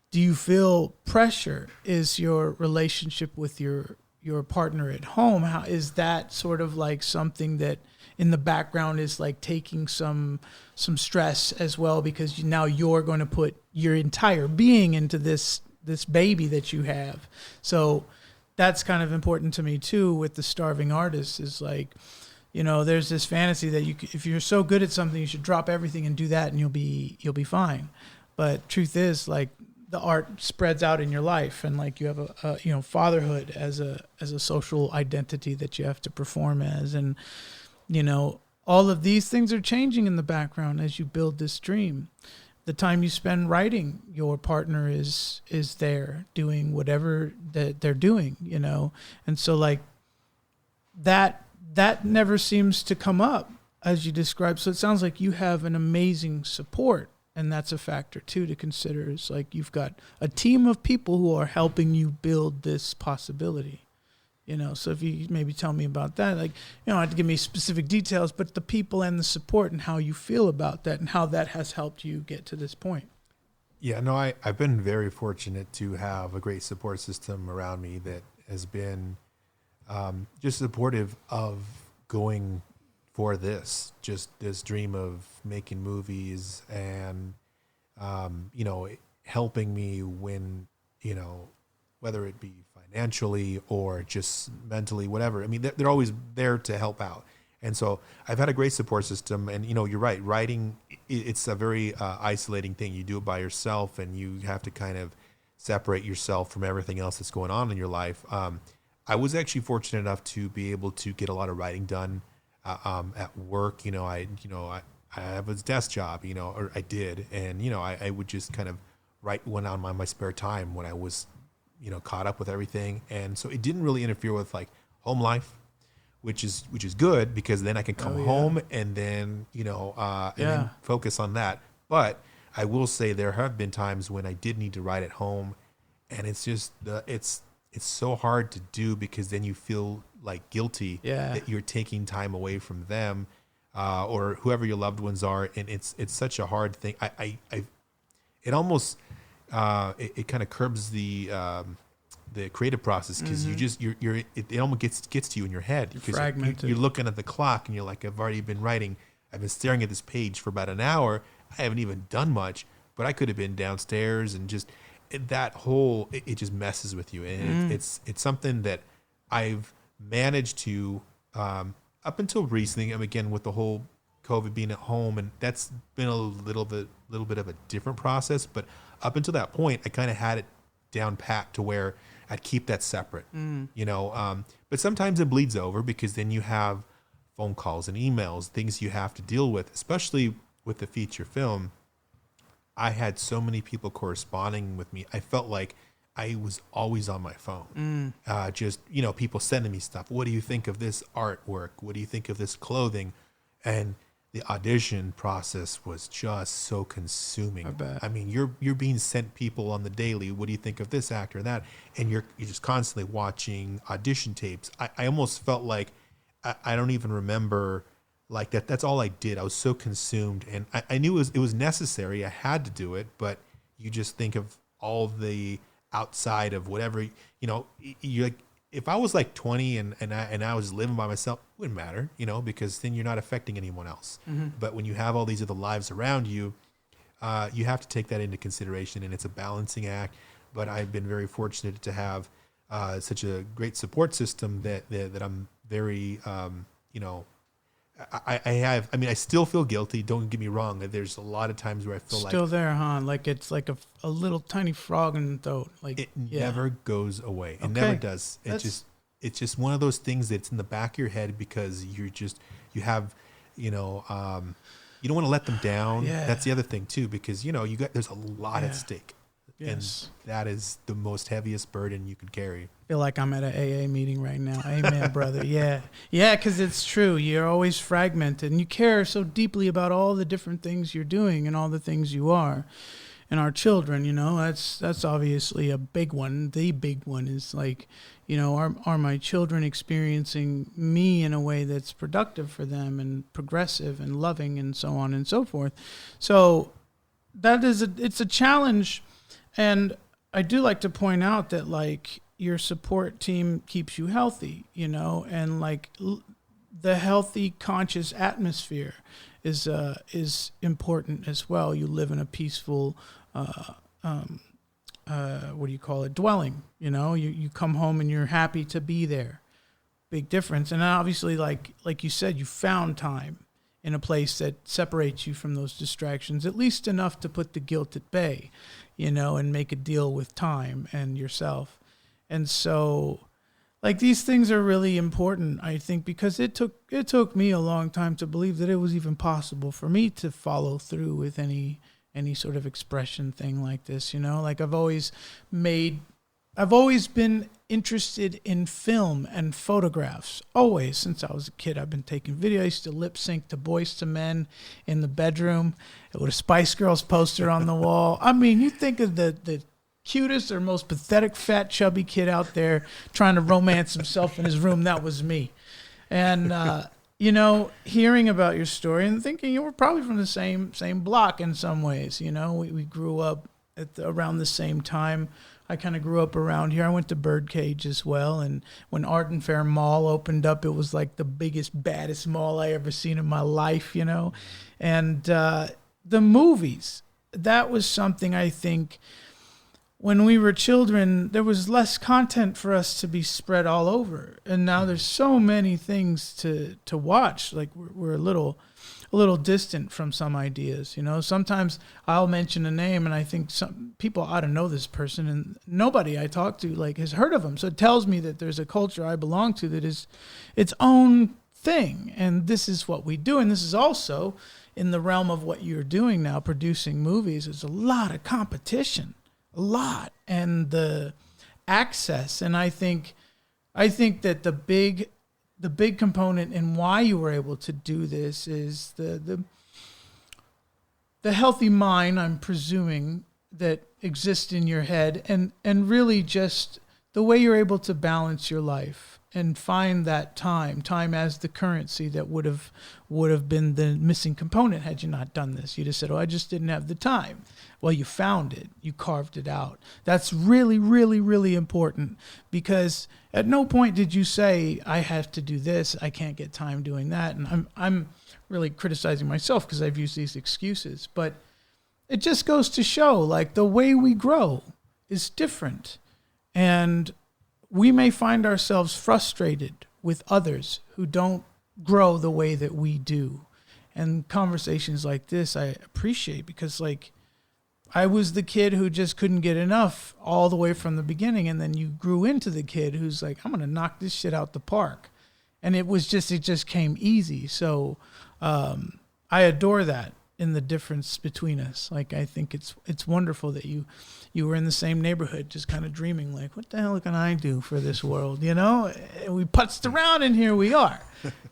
[SPEAKER 1] Do you feel pressure? Is your relationship with your partner at home, how is that sort of like something that in the background is like taking some stress as well, because now you're going to put your entire being into this baby that you have. So that's kind of important to me too with the starving artist is like, there's this fantasy that if you're so good at something, you should drop everything and do that and you'll be fine. But truth is like the art spreads out in your life and like you have a fatherhood as a social identity that you have to perform as. And, all of these things are changing in the background as you build this dream. The time you spend writing, your partner is there doing whatever that they're doing, And so like that never seems to come up as you described. So it sounds like you have an amazing support, and that's a factor too to consider. It's like you've got a team of people who are helping you build this possibility. So if you maybe tell me about that, like, you don't have to give me specific details, but the people and the support and how you feel about that and how that has helped you get to this point.
[SPEAKER 7] Yeah, no, I've been very fortunate to have a great support system around me that has been just supportive of going for this dream of making movies and, helping me when, whether it be financially or just mentally, whatever. I mean, they're always there to help out. And so I've had a great support system. And, you're right. Writing, it's a very isolating thing. You do it by yourself and you have to kind of separate yourself from everything else that's going on in your life. I was actually fortunate enough to be able to get a lot of writing done at work. I have a desk job, or I did. And, I would just kind of write one on my spare time when I was, caught up with everything. And so it didn't really interfere with like home life, which is good, because then I can come home and then, and then focus on that. But I will say there have been times when I did need to write at home, and it's just, it's so hard to do, because then you feel like guilty that you're taking time away from them, or whoever your loved ones are. And it's such a hard thing. It almost, it kind of curbs the creative process, because it almost gets to you in your head, because you're looking at the clock and you're like, I've already been writing. I've been staring at this page for about an hour. I haven't even done much, but I could have been downstairs, and just that whole, it just messes with you. And it's something that I've managed to, up until recently, again, with the whole COVID being at home, and that's been a little bit of a different process. But up until that point, I kind of had it down pat to where I'd keep that separate, but sometimes it bleeds over, because then you have phone calls and emails, things you have to deal with, especially with the feature film. I had so many people corresponding with me. I felt like I was always on my phone. Just, people sending me stuff. What do you think of this artwork? What do you think of this clothing? And the audition process was just so consuming.
[SPEAKER 1] I bet.
[SPEAKER 7] I mean, you're being sent people on the daily. What do you think of this actor and that? And you're just constantly watching audition tapes. I almost felt like I don't even remember like that. That's all I did. I was so consumed, and I knew it was necessary. I had to do it, but you just think of all the outside of whatever, you're like, if I was like 20 and I was living by myself, it wouldn't matter, because then you're not affecting anyone else. But when you have all these other lives around you, you have to take that into consideration, and it's a balancing act. But I've been very fortunate to have such a great support system that I'm very, I still feel guilty. Don't get me wrong. There's a lot of times where I feel
[SPEAKER 1] still there, huh? Like it's like a little tiny frog in the throat. Like
[SPEAKER 7] it never goes away. It never does. It's just one of those things that's in the back of your head, because you have, you don't want to let them down.
[SPEAKER 1] Yeah.
[SPEAKER 7] That's the other thing too, because there's a lot at stake.
[SPEAKER 1] Yes.
[SPEAKER 7] And that is the most heaviest burden you could carry.
[SPEAKER 1] I feel like I'm at an AA meeting right now. Amen, brother. Yeah, because it's true. You're always fragmented, and you care so deeply about all the different things you're doing and all the things you are. And our children, that's obviously a big one. The big one is like, are my children experiencing me in a way that's productive for them and progressive and loving and so on and so forth. So it's a challenge. And I do like to point out that, like, your support team keeps you healthy, and like the healthy, conscious atmosphere is important as well. You live in a peaceful, dwelling. You come home and you're happy to be there. Big difference. And obviously, like you said, you found time in a place that separates you from those distractions, at least enough to put the guilt at bay, and make a deal with time and yourself. And so, like, these things are really important, I think, because it took me a long time to believe that it was even possible for me to follow through with any sort of expression thing like this, Like, I've always been interested in film and photographs. Always, since I was a kid, I've been taking video. I used to lip sync to Boyz II Men in the bedroom with a Spice Girls poster on the wall. I mean, you think of the cutest or most pathetic, fat, chubby kid out there trying to romance himself in his room. That was me. And, hearing about your story and thinking we're probably from the same block in some ways. We grew up around the same time. I kind of grew up around here. I went to Birdcage as well. And when Arden Fair Mall opened up, it was like the biggest, baddest mall I ever seen in my life, And the movies, that was something I think when we were children, there was less content for us to be spread all over. And now there's so many things to watch. Like we're a little a little distant from some ideas. Sometimes I'll mention a name and I think some people ought to know this person, and nobody I talk to has heard of them. So it tells me that there's a culture I belong to that is its own thing, and this is what we do. And this is also in the realm of what you're doing now, producing movies. There's a lot of competition, a lot, and the access. And I think that the big component in why you were able to do this is the healthy mind, I'm presuming, that exists in your head, and really just the way you're able to balance your life and find that time as the currency that would have been the missing component had you not done this. You just said, I just didn't have the time. Well, you found it. You carved it out. That's really, really, really important, because at no point did you say, I have to do this, I can't get time doing that. And I'm really criticizing myself because I've used these excuses. But it just goes to show, the way we grow is different. And we may find ourselves frustrated with others who don't grow the way that we do. And conversations like this I appreciate, because I was the kid who just couldn't get enough all the way from the beginning, and then you grew into the kid who's I'm going to knock this shit out the park. And it just came easy. So I adore that in the difference between us. I think it's wonderful that you were in the same neighborhood, just kind of dreaming, what the hell can I do for this world? We putzed around and here we are,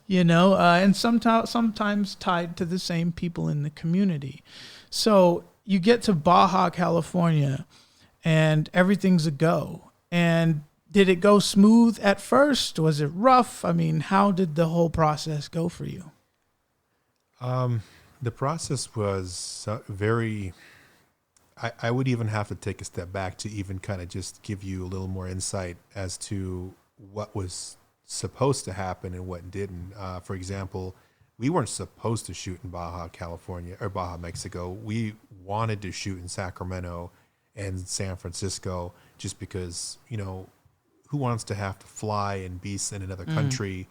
[SPEAKER 1] and sometimes tied to the same people in the community. So you get to Baja, California, and everything's a go. And did it go smooth at first? Was it rough? I mean, how did the whole process go for you?
[SPEAKER 7] The process was very... I would even have to take a step back to even kind of just give you a little more insight as to what was supposed to happen and what didn't. For example, we weren't supposed to shoot in Baja, California, or Baja, Mexico. We wanted to shoot in Sacramento and San Francisco just because, who wants to have to fly and be in another country,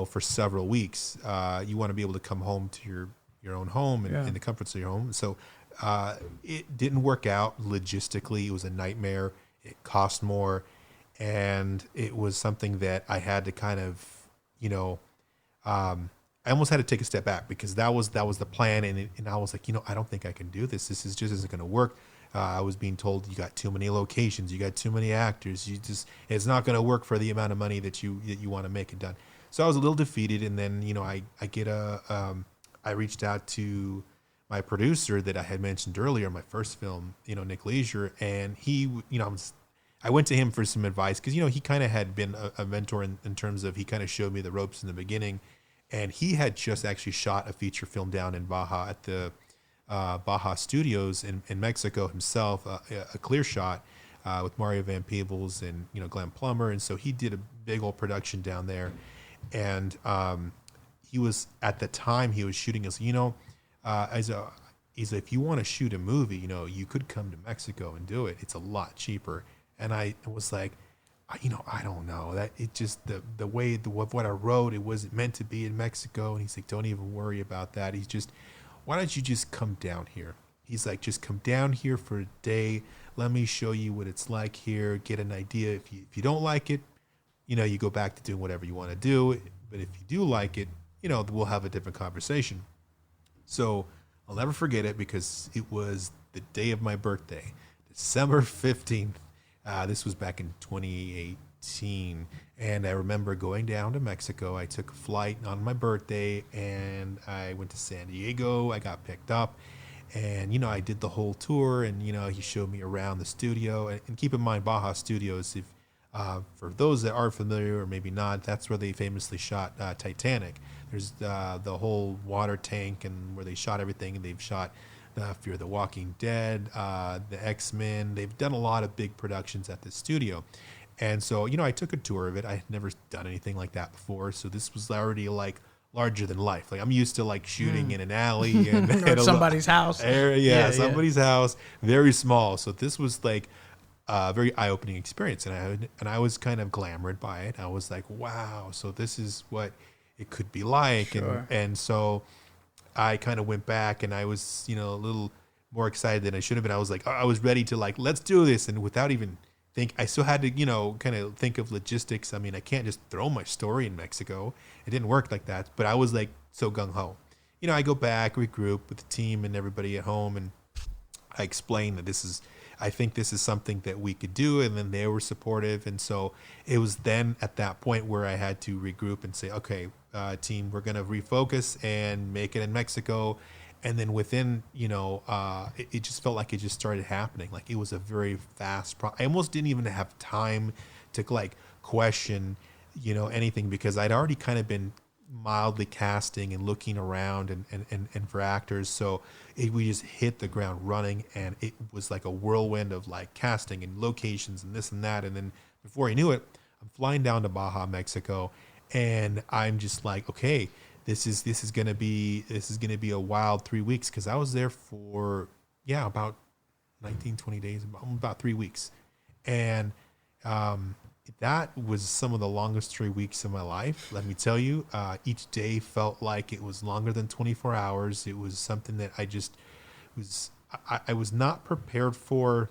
[SPEAKER 7] for several weeks? You want to be able to come home to your own home and in the comforts of your home. So it didn't work out logistically. It was a nightmare. It cost more. And it was something that I had to kind of, I almost had to take a step back, because that was the plan. And I was like, I don't think I can do this. This isn't going to work. I was being told, you got too many locations, you got too many actors. It's not going to work for the amount of money that you want to make it done. So I was a little defeated. And then, I reached out to my producer that I had mentioned earlier, my first film, Nick Leisure, and he, I went to him for some advice, because, he kind of had been a mentor in terms of, he kind of showed me the ropes in the beginning, and he had just actually shot a feature film down in Baja at the Baja Studios in Mexico himself, a clear shot with Mario Van Peebles and, Glenn Plummer, and so he did a big old production down there, and he was, at the time he was shooting us, if you want to shoot a movie, you could come to Mexico and do it. It's a lot cheaper. And I was like, I don't know, that it just, the way what I wrote, it wasn't meant to be in Mexico. And he's like, don't even worry about that. Why don't you just come down here? He's like, just come down here for a day. Let me show you what it's like here. Get an idea. If you don't like it, you go back to doing whatever you want to do. But if you do like it, we'll have a different conversation. So I'll never forget it, because it was the day of my birthday, December 15th. This was back in 2018. And I remember going down to Mexico. I took a flight on my birthday and I went to San Diego. I got picked up and, I did the whole tour, and, he showed me around the studio. And keep in mind, Baja Studios, if for those that are familiar or maybe not, that's where they famously shot Titanic. There's the whole water tank and where they shot everything, and they've shot Fear the Walking Dead, the X-Men. They've done a lot of big productions at this studio. And so, I took a tour of it. I had never done anything like that before. So this was already larger than life. I'm used to shooting in an alley and
[SPEAKER 1] or somebody's house.
[SPEAKER 7] Somebody's house, very small. So this was a very eye-opening experience. And I was kind of glamored by it. I was like, wow, so this is what it could be like.
[SPEAKER 1] Sure.
[SPEAKER 7] And so I kind of went back and I was, a little more excited than I should have been. I was like, I was ready to like, let's do this. And without even I still had to, kind of think of logistics. I mean, I can't just throw my story in Mexico. It didn't work like that, but I was like so gung ho. I go back, regroup with the team and everybody at home. And I explained that I think this is something that we could do. And then they were supportive. And so it was then at that point where I had to regroup and say, okay, team, we're going to refocus and make it in Mexico. And then within, it just felt like it just started happening. Like it was a very fast I almost didn't even have time to like question, anything, because I'd already kind of been mildly casting and looking around and for actors. So we just hit the ground running, and it was like a whirlwind of like casting and locations and this and that. And then before I knew it, I'm flying down to Baja, Mexico, and I'm just like, okay, this is gonna be a wild 3 weeks, because I was there for about 19-20 days, about 3 weeks, and that was some of the longest 3 weeks of my life. Let me tell you, each day felt like it was longer than 24 hours. It was something that I was not prepared for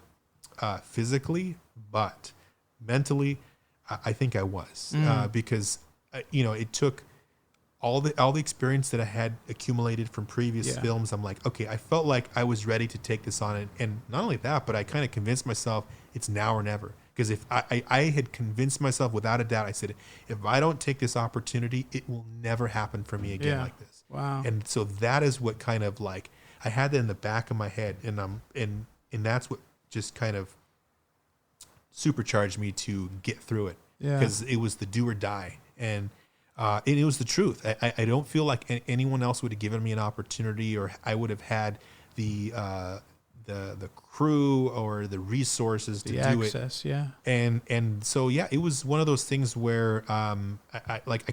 [SPEAKER 7] physically, but mentally, I think I was, because it took all the experience that I had accumulated from previous films. I'm like, okay, I felt like I was ready to take this on. And not only that, but I kind of convinced myself it's now or never. Because if I had convinced myself without a doubt, I said, if I don't take this opportunity, it will never happen for me again like this.
[SPEAKER 1] Wow.
[SPEAKER 7] And so that is what kind of like, I had that in the back of my head. And that's what just kind of supercharged me to get through it. Because it was the do or die. And it was the truth. I don't feel like anyone else would have given me an opportunity, or I would have had the crew or the resources to do
[SPEAKER 1] access,
[SPEAKER 7] it. And so it was one of those things where I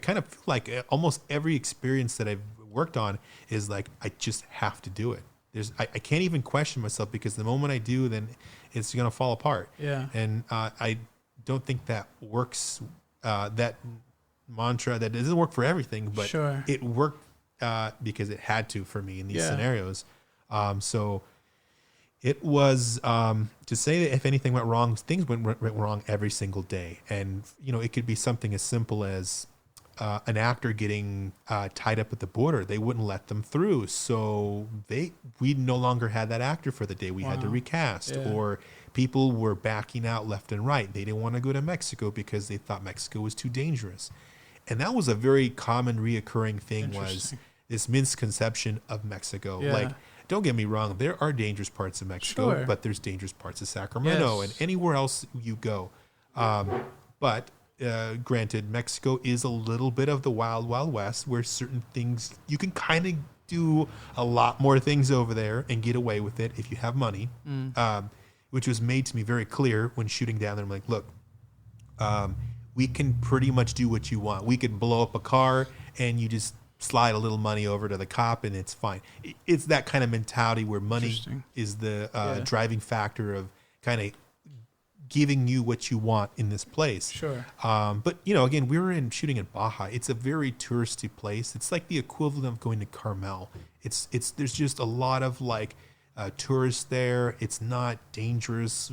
[SPEAKER 7] kind of feel like almost every experience that I've worked on is like I just have to do it. I can't even question myself, because the moment I do, then it's gonna fall apart. And I don't think that works. That mantra, that doesn't work for everything, but it worked because it had to for me in these scenarios. So it was to say that if anything went wrong, things went wrong every single day. And it could be something as simple as an actor getting tied up at the border. They wouldn't let them through, so we no longer had that actor for the day. We had to recast. Or people were backing out left and right. They didn't want to go to Mexico because they thought Mexico was too dangerous. And that was a very common reoccurring thing, was this misconception of Mexico. Like, don't get me wrong, there are dangerous parts of Mexico, but there's dangerous parts of Sacramento and anywhere else you go. But granted, Mexico is a little bit of the wild, wild west, where certain things, you can kind of do a lot more things over there and get away with it if you have money, which was made to me very clear when shooting down there. I'm like, look, we can pretty much do what you want. We could blow up a car and you just slide a little money over to the cop and it's fine. It's that kind of mentality where money is the driving factor of kind of giving you what you want in this place. But again, we were shooting in Baja. It's a very touristy place. It's like the equivalent of going to Carmel. There's just a lot of like tourists there. It's not dangerous,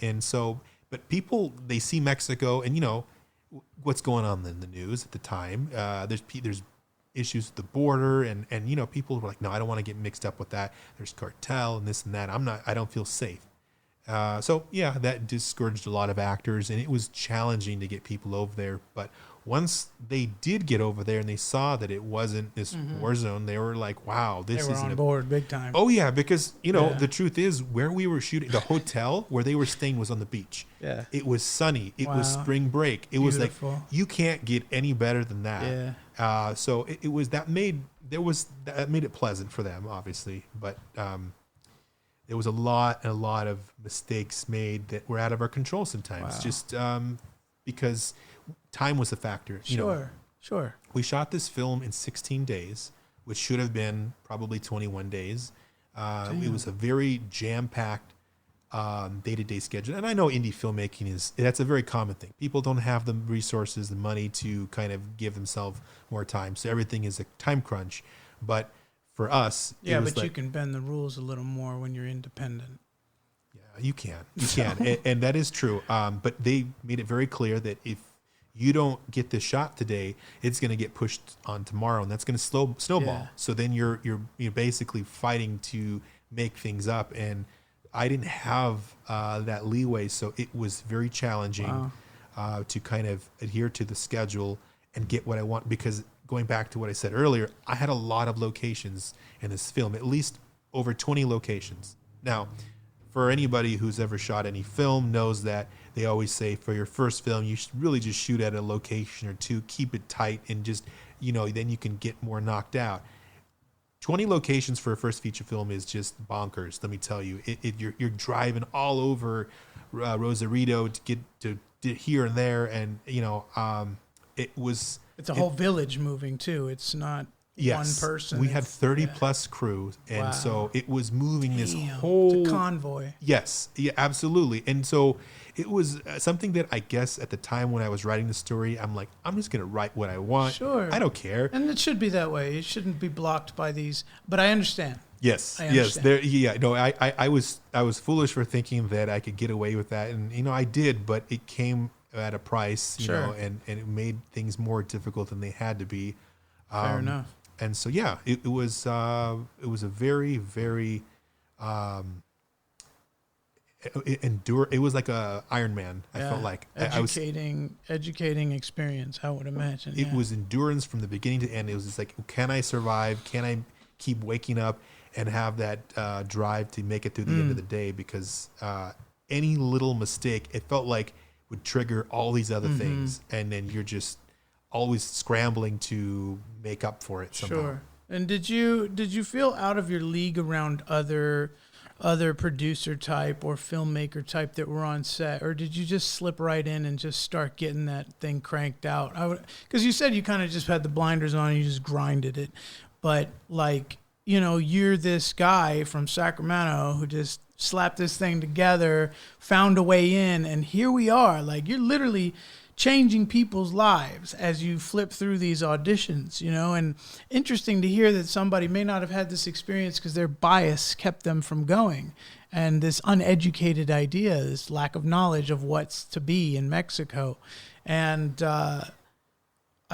[SPEAKER 7] and so. But people, they see Mexico, and what's going on in the news at the time. There's issues with the border, and people were like, no, I don't want to get mixed up with that. There's cartel and this and that. I don't feel safe. So that discouraged a lot of actors, and it was challenging to get people over there. But once they did get over there and they saw that it wasn't this war zone, they were like, wow, this is
[SPEAKER 1] on board big time.
[SPEAKER 7] Oh yeah, because the truth is, where we were shooting, the hotel where they were staying was on the beach. It was sunny. It was spring break. It was like, you can't get any better than that. So it was that made it pleasant for them, obviously, but there was a lot of mistakes made that were out of our control sometimes, just because time was a factor.
[SPEAKER 1] Sure.
[SPEAKER 7] We shot this film in 16 days, which should have been probably 21 days. It was a very jam-packed day-to-day schedule. And I know indie filmmaking that's a very common thing. People don't have the resources, the money to kind of give themselves more time. So everything is a time crunch. But for us,
[SPEAKER 1] Yeah,
[SPEAKER 7] it was
[SPEAKER 1] but you
[SPEAKER 7] like,
[SPEAKER 1] can bend the rules a little more when you're independent.
[SPEAKER 7] you can, and that is true. But they made it very clear that if you don't get this shot today, it's going to get pushed on tomorrow, and that's going to snowball.
[SPEAKER 1] Yeah.
[SPEAKER 7] So then you're basically fighting to make things up, and I didn't have that leeway, so it was very challenging to kind of adhere to the schedule and get what I want. Because going back to what I said earlier, I had a lot of locations in this film, at least over 20 locations. Now, for anybody who's ever shot any film knows that they always say for your first film, you should really just shoot at a location or two, keep it tight, and just, then you can get more knocked out. 20 locations for a first feature film is just bonkers. Let me tell you, you're driving all over Rosarito to get to here and there. And,
[SPEAKER 1] It's a whole village moving too. It's not one person.
[SPEAKER 7] We had 30 plus crews. And so it was moving this
[SPEAKER 1] It's
[SPEAKER 7] whole
[SPEAKER 1] a convoy.
[SPEAKER 7] Yes. Yeah, absolutely. And so it was something that I guess at the time when I was writing the story, I'm like, I'm just going to write what I want.
[SPEAKER 1] Sure.
[SPEAKER 7] I don't care.
[SPEAKER 1] And it should be that way. It shouldn't be blocked by these, but I understand.
[SPEAKER 7] Yes.
[SPEAKER 1] I understand.
[SPEAKER 7] I was foolish for thinking that I could get away with that. And, I did, but it came at a price, and it made things more difficult than they had to be.
[SPEAKER 1] Fair enough.
[SPEAKER 7] And so, it was a very, very, it was like a Iron Man. I felt like
[SPEAKER 1] educating experience. I would imagine
[SPEAKER 7] it was endurance from the beginning to end. It was just like, can I survive? Can I keep waking up and have that drive to make it through the end of the day? Because any little mistake, it felt like would trigger all these other things, and then you're just always scrambling to make up for it somehow.
[SPEAKER 1] Sure. And did you feel out of your league around other producer type or filmmaker type that were on set, or did you just slip right in and just start getting that thing cranked out? Because you said you kind of just had the blinders on and you just grinded it, but you're this guy from Sacramento who just slapped this thing together, found a way in, and here we are. Like, you're literally changing people's lives as you flip through these auditions, and interesting to hear that somebody may not have had this experience because their bias kept them from going. And this uneducated idea, this lack of knowledge of what's to be in Mexico. And I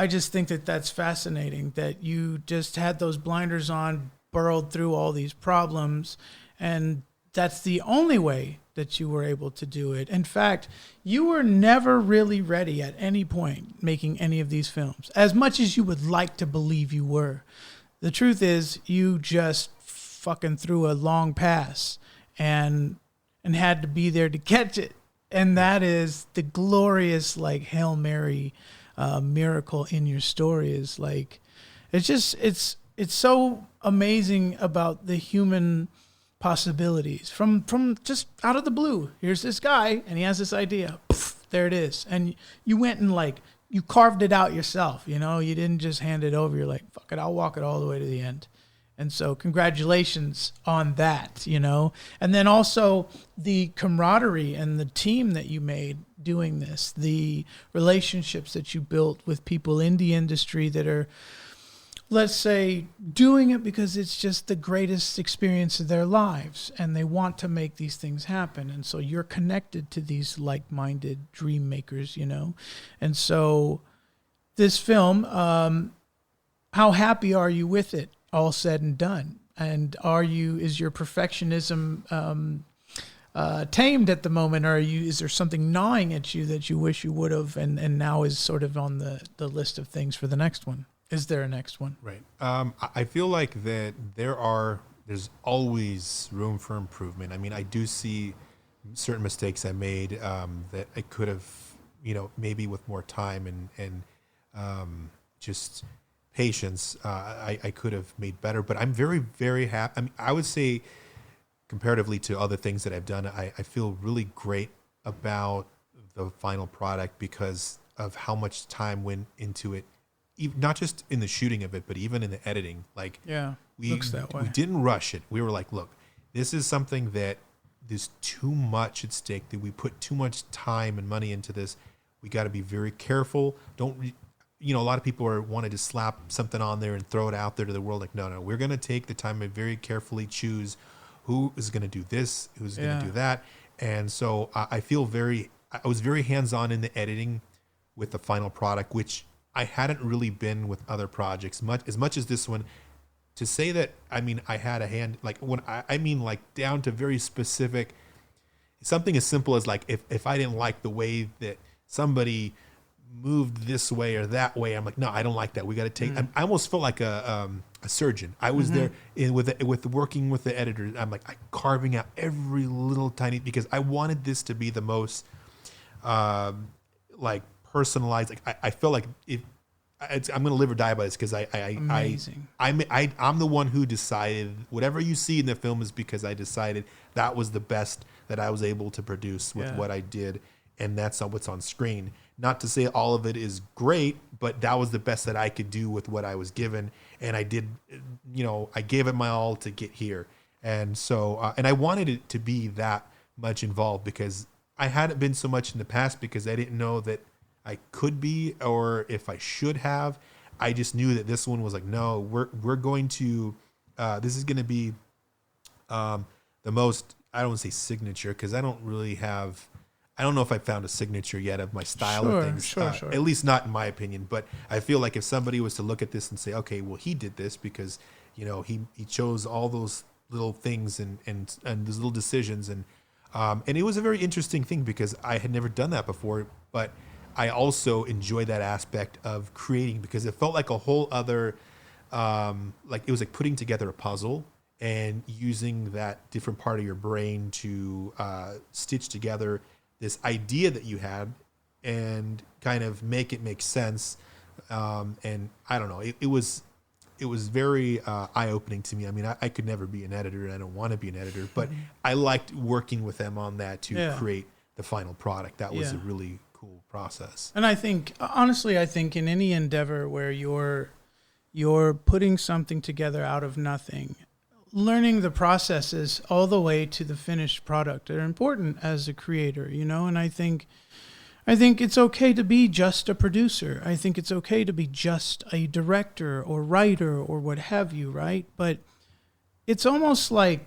[SPEAKER 1] just think that that's fascinating that you just had those blinders on, burrowed through all these problems, and that's the only way that you were able to do it. In fact, you were never really ready at any point making any of these films, as much as you would like to believe you were. The truth is, you just fucking threw a long pass and had to be there to catch it. And that is the glorious, Hail Mary miracle in your story. Is it's so amazing about the human possibilities from just out of the blue. Here's this guy and he has this idea. Poof, there it is. And you went and you carved it out yourself. You didn't just hand it over. You're like, fuck it, I'll walk it all the way to the end. And so congratulations on that, And then also the camaraderie and the team that you made doing this, the relationships that you built with people in the industry that are, let's say, doing it because it's just the greatest experience of their lives and they want to make these things happen. And so you're connected to these like-minded dream makers, And so this film, how happy are you with it, all said and done? And is your perfectionism tamed at the moment? Or is there something gnawing at you that you wish you would have and now is sort of on the list of things for the next one? Is there a next one?
[SPEAKER 7] Right. I feel like that there's always room for improvement. I mean, I do see certain mistakes I made that I could have, maybe with more time and just patience, I could have made better. But I'm very, very happy. I mean, I would say comparatively to other things that I've done, I feel really great about the final product because of how much time went into it. Not just in the shooting of it, but even in the editing.
[SPEAKER 1] Looks that way.
[SPEAKER 7] We didn't rush it. We were like, look, this is something that there's too much at stake, that we put too much time and money into this. We got to be very careful. a lot of people wanted to slap something on there and throw it out there to the world. Like, no, we're going to take the time and very carefully choose who is going to do this, who's going to do that. And so I was very hands-on in the editing with the final product, which I hadn't really been with other projects as much as this one. To say that, I mean, I had a hand, like when I mean, like down to very specific, something as simple as like, if I didn't like the way that somebody moved this way or that way, I'm like, no, I don't like that. We got to take, I almost felt like a surgeon. I was there with working with the editor. I'm like, carving out every little tiny, because I wanted this to be the most, like personalized. Like I felt like I'm going to live or die by this, because I'm the one who decided whatever you see in the film is because I decided that was the best that I was able to produce with what I did, and that's what's on screen. Not to say all of it is great, but that was the best that I could do with what I was given, and I did, I gave it my all to get here, and so and I wanted it to be that much involved, because I hadn't been so much in the past, because I didn't know that I could be, or if I should have. I just knew that this one was like, no, we're going to, this is going to be the most, I don't want to say signature, because I don't know if I found a signature yet of my style of things. Sure. At least not in my opinion. But I feel like if somebody was to look at this and say, okay, well, he did this because, he chose all those little things and those little decisions. And it was a very interesting thing, because I had never done that before, but I also enjoy that aspect of creating, because it felt like a whole other, like it was like putting together a puzzle and using that different part of your brain to stitch together this idea that you had and kind of make it make sense. And I don't know, it was very eye-opening to me. I mean, I could never be an editor, and I don't want to be an editor, but I liked working with them on that to create the final product. That was a really cool process.
[SPEAKER 1] And I think, honestly, in any endeavor where you're putting something together out of nothing, learning the processes all the way to the finished product are important as a creator, and I think it's okay to be just a producer. I think it's okay to be just a director or writer or what have you, right? But it's almost like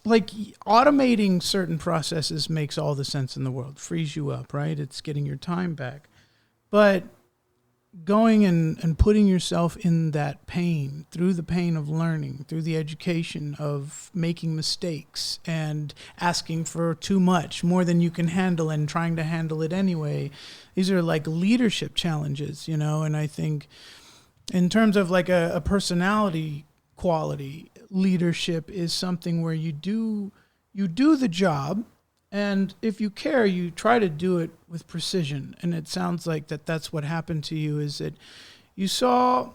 [SPEAKER 1] automating certain processes makes all the sense in the world, frees you up, right? It's getting your time back. But going and putting yourself in that pain, through the pain of learning, through the education of making mistakes and asking for too much, more than you can handle, and trying to handle it anyway. These are like leadership challenges, and I think in terms of like a personality quality, leadership is something where you do the job, and if you care, you try to do it with precision. And it sounds like that's what happened to you, is that you saw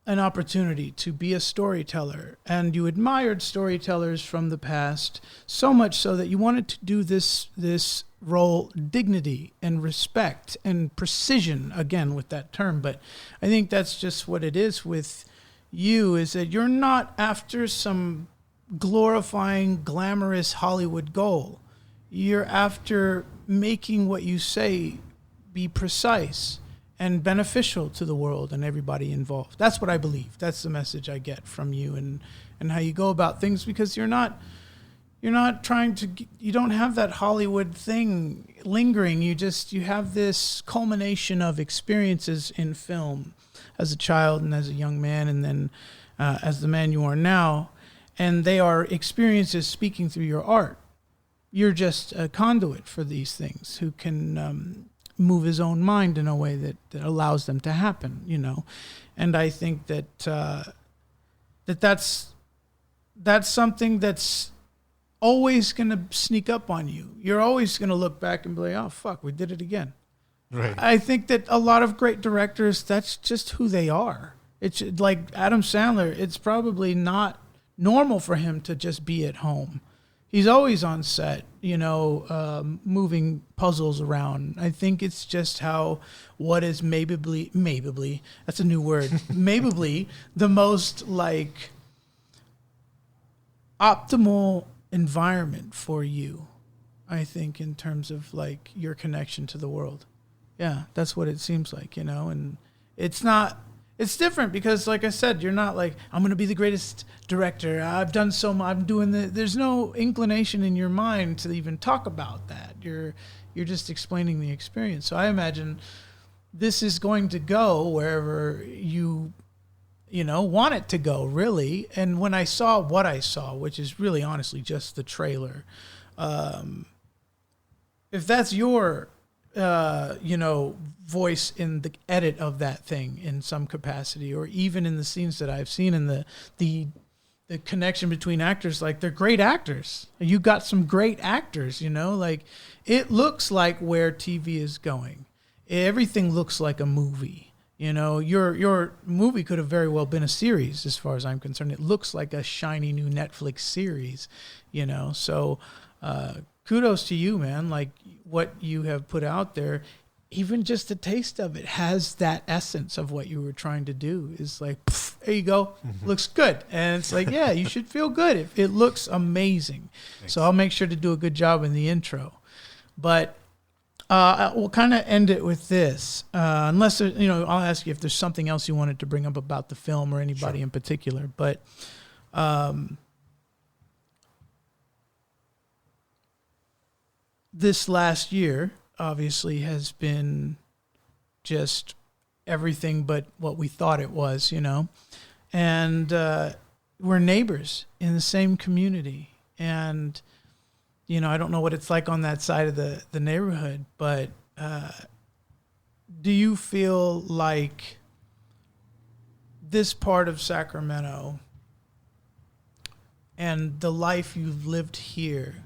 [SPEAKER 1] an opportunity to be a storyteller, and you admired storytellers from the past so much so that you wanted to do this role, dignity and respect and precision, again with that term. But I think that's just what it is with you, is that you're not after some glorifying, glamorous Hollywood goal. You're after making what you say be precise and beneficial to the world and everybody involved. That's what I believe. That's the message I get from you, and how you go about things, because you're not trying to, you don't have that Hollywood thing lingering. You have this culmination of experiences in film as a child and as a young man, and then as the man you are now. And they are experiences speaking through your art. You're just a conduit for these things, who can move his own mind in a way that allows them to happen, And I think that's something that's always going to sneak up on you. You're always going to look back and be like, oh, fuck, we did it again.
[SPEAKER 7] Right.
[SPEAKER 1] I think that a lot of great directors, that's just who they are. It's like Adam Sandler. It's probably not normal for him to just be at home. He's always on set, moving puzzles around. I think it's just what is maybe, that's a new word, maybe the most like optimal environment for you, I think, in terms of like your connection to the world. Yeah, that's what it seems like, and It's not. It's different because, like I said, you're not like, I'm going to be the greatest director. I've done so much. I'm doing the. There's no inclination in your mind to even talk about that. You're just explaining the experience. So I imagine this is going to go wherever you want it to go, really. And when I saw what I saw, which is really honestly just the trailer, if that's your voice in the edit of that thing in some capacity, or even in the scenes that I've seen in the connection between actors, like they're great actors. You got some great actors, like it looks like where TV is going. Everything looks like a movie. Your movie could have very well been a series as far as I'm concerned. It looks like a shiny new Netflix series, so kudos to you, man. Like what you have put out there, even just a taste of it has that essence of what you were trying to do. Is like, there you go, looks good. And it's like, yeah, you should feel good. It looks amazing. Thanks. So I'll make sure to do a good job in the intro. But we'll kind of end it with this. Unless, I'll ask you if there's something else you wanted to bring up about the film or anybody in particular. But this last year obviously has been just everything but what we thought it was, and we're neighbors in the same community. And, I don't know what it's like on that side of the neighborhood, but do you feel like this part of Sacramento and the life you've lived here,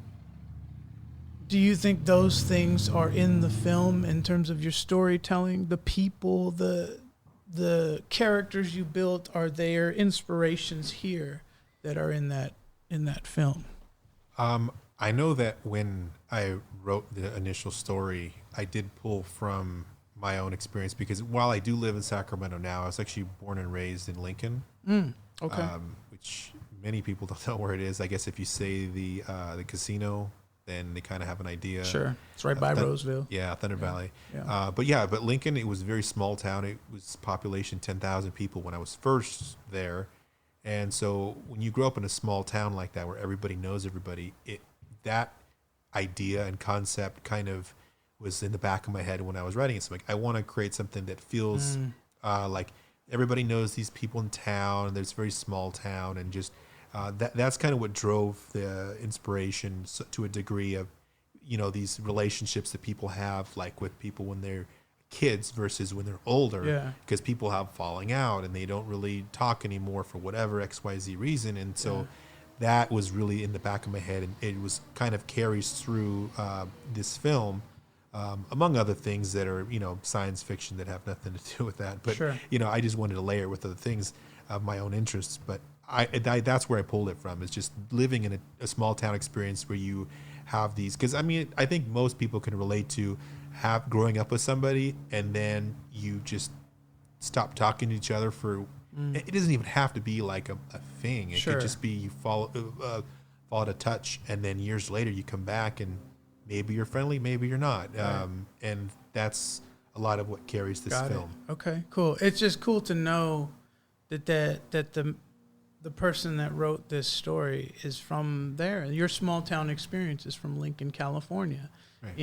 [SPEAKER 1] do you think those things are in the film in terms of your storytelling? The people, the characters you built, are there inspirations here that are in that film?
[SPEAKER 7] I know that when I wrote the initial story, I did pull from my own experience, because while I do live in Sacramento now, I was actually born and raised in Lincoln.
[SPEAKER 1] Okay.
[SPEAKER 7] Which many people don't know where it is. I guess if you say the casino, then they kind of have an idea.
[SPEAKER 1] Sure. It's right by Roseville.
[SPEAKER 7] Yeah, Thunder Valley.
[SPEAKER 1] Yeah.
[SPEAKER 7] But Lincoln, it was a very small town. It was population 10,000 people when I was first there. And so when you grow up in a small town like that where everybody knows everybody, that idea and concept kind of was in the back of my head when I was writing it. So like, I want to create something that feels like everybody knows these people in town. There's a very small town, and just that's kind of what drove the inspiration to a degree of, these relationships that people have, like with people when they're kids versus when they're older, because people have falling out and they don't really talk anymore for whatever XYZ reason. And so that was really in the back of my head, and it was kind of carries through this film, among other things that are, science fiction that have nothing to do with that. But, I just wanted to layer with other things of my own interests. But that's where I pulled it from. It's just living in a small town experience where you have these, because I think most people can relate to growing up with somebody and then you just stop talking to each other for, it doesn't even have to be like a thing. It could just be you fall out of touch, and then years later you come back and maybe you're friendly, maybe you're not. Right. And that's a lot of what carries this film.
[SPEAKER 1] Okay, cool. It's just cool to know that the person that wrote this story is from there. Your small town experience is from Lincoln, California. Right.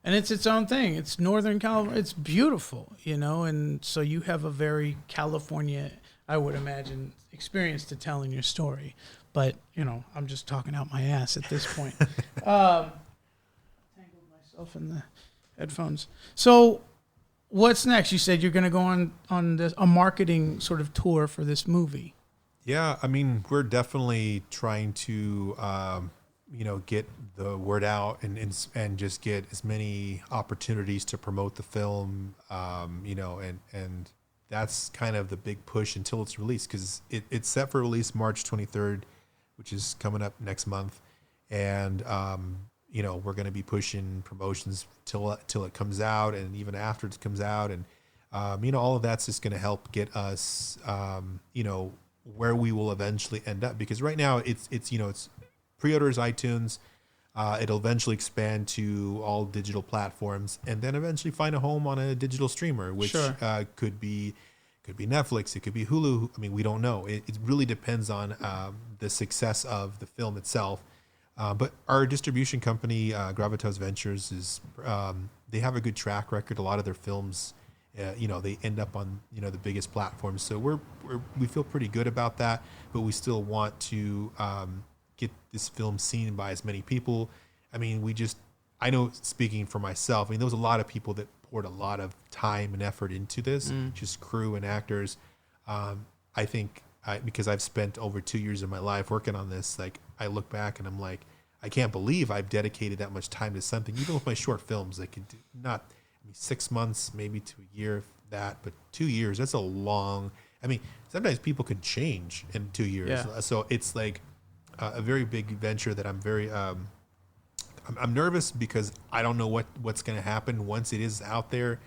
[SPEAKER 1] And it's its own thing. It's Northern California. It's beautiful, and so you have a very California, I would imagine, experience to telling your story. But, I'm just talking out my ass at this point. Tangled myself in the headphones. So what's next? You said you're going to go on a marketing sort of tour for this movie.
[SPEAKER 7] Yeah, we're definitely trying to get the word out and just get as many opportunities to promote the film, and that's kind of the big push until it's released, because it's set for release March 23rd, which is coming up next month. And, we're going to be pushing promotions till it comes out, and even after it comes out. And, all of that's just going to help get us, where we will eventually end up, because right now it's pre-orders, iTunes, It'll eventually expand to all digital platforms, and then eventually find a home on a digital streamer, which could be Netflix, it could be Hulu. I mean, we don't know. It really depends on the success of the film itself. But our distribution company, Gravitas Ventures, is they have a good track record. A lot of their films, they end up on the biggest platforms. So we feel pretty good about that. But we still want to get this film seen by as many people. I mean, I know, speaking for myself, I mean, there was a lot of people that poured a lot of time and effort into this, just crew and actors. I think because I've spent over 2 years of my life working on this, like, I look back and I'm like, I can't believe I've dedicated that much time to something. Even with my short films, I could do 6 months, maybe to a year, but 2 years, that's a long, I mean, sometimes people can change in 2 years.
[SPEAKER 1] Yeah.
[SPEAKER 7] So it's like a very big venture that I'm very, I'm nervous because I don't know what's going to happen once it is out there.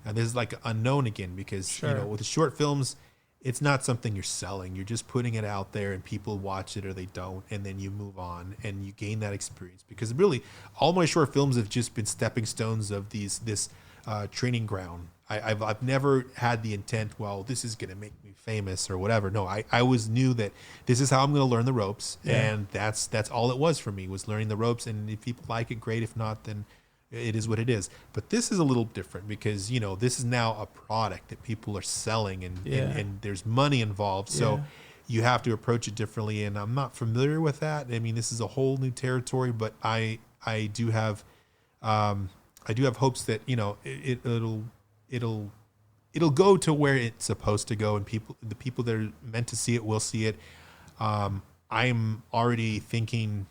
[SPEAKER 7] And this is like unknown again, because with the short films, it's not something you're selling. You're just putting it out there and people watch it or they don't, and then you move on and you gain that experience. Because really, all my short films have just been stepping stones of this training ground. I've never had the intent, well, this is going to make me famous or whatever. No, I always knew that this is how I'm going to learn the ropes, and that's all it was for me, was learning the ropes. And if people like it, great. If not, then it is what it is. But this is a little different because this is now a product that people are selling, and there's money involved. So you have to approach it differently. And I'm not familiar with that. I mean, this is a whole new territory, but I do have hopes that it'll go to where it's supposed to go, and the people that are meant to see it will see it. I'm already thinking,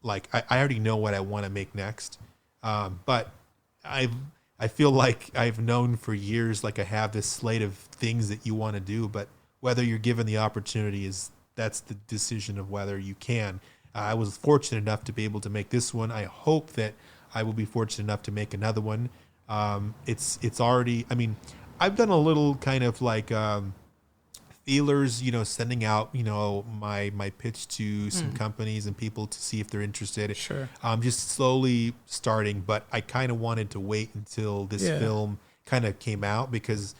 [SPEAKER 7] like, I already know what I want to make next. But I feel like I've known for years, like, I have this slate of things that you want to do, but whether you're given the opportunity that's the decision of whether you can. I was fortunate enough to be able to make this one. I hope that I will be fortunate enough to make another one. It's already, I mean, I've done a little kind of like, feelers, sending out, my pitch to some companies and people to see if they're interested.
[SPEAKER 1] Sure.
[SPEAKER 7] Just slowly starting, but I kind of wanted to wait until this film kind of came out, because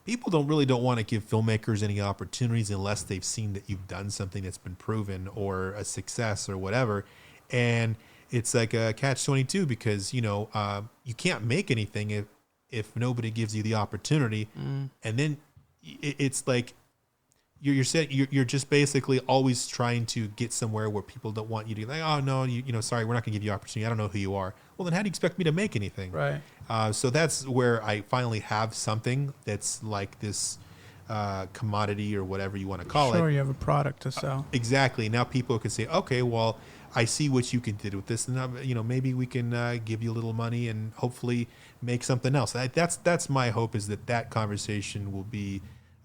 [SPEAKER 7] people don't want to give filmmakers any opportunities unless they've seen that you've done something that's been proven or a success or whatever. And it's like a catch-22, because, you can't make anything if nobody gives you the opportunity. And then it's like, you're just basically always trying to get somewhere where people don't want you to, like, oh no, sorry, we're not gonna give you opportunity. I don't know who you are. Well, then how do you expect me to make anything?
[SPEAKER 1] Right.
[SPEAKER 7] So that's where I finally have something that's like this commodity or whatever you want to call it.
[SPEAKER 1] Sure, you have a product to sell.
[SPEAKER 7] Exactly. Now people can say, okay, well, I see what you can do with this, and maybe we can give you a little money and hopefully make something else. That's my hope, is that conversation will be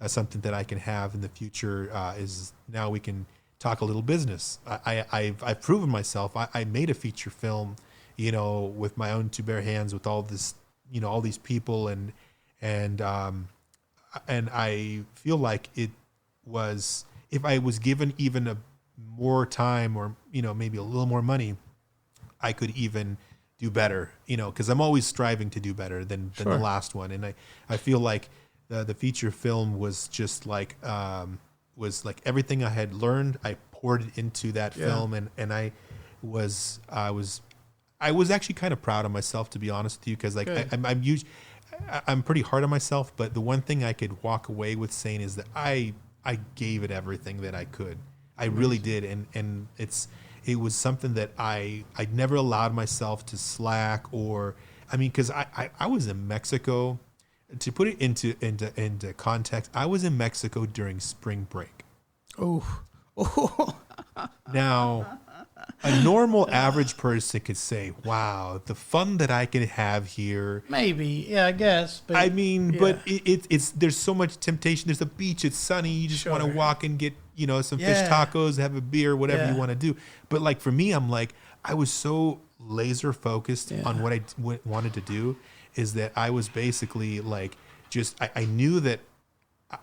[SPEAKER 7] something that I can have in the future. Is now we can talk a little business. I've proven myself. I made a feature film, with my own two bare hands, with all this, all these people, and I feel like it was, if I was given even a more time or maybe a little more money, I could even do better, because I'm always striving to do better than the last one. And I feel like the feature film was just like everything I had learned, I poured it into that film, and I was actually kind of proud of myself, to be honest with you, because like I'm pretty hard on myself, but the one thing I could walk away with saying is that I gave it everything that I could. I really did, and it was something that I never allowed myself to slack, or because I was in Mexico. To put it into context, I was in Mexico during spring break.
[SPEAKER 1] Oh.
[SPEAKER 7] Now, a normal average person could say, wow, the fun that I can have here.
[SPEAKER 1] Maybe, yeah, I guess. But
[SPEAKER 7] but it's there's so much temptation. There's a beach, it's sunny, you just want to walk and get, some fish tacos, have a beer, whatever you want to do. But like for me, I'm like, I was so laser focused on what I wanted to do, is that I was basically like, I knew that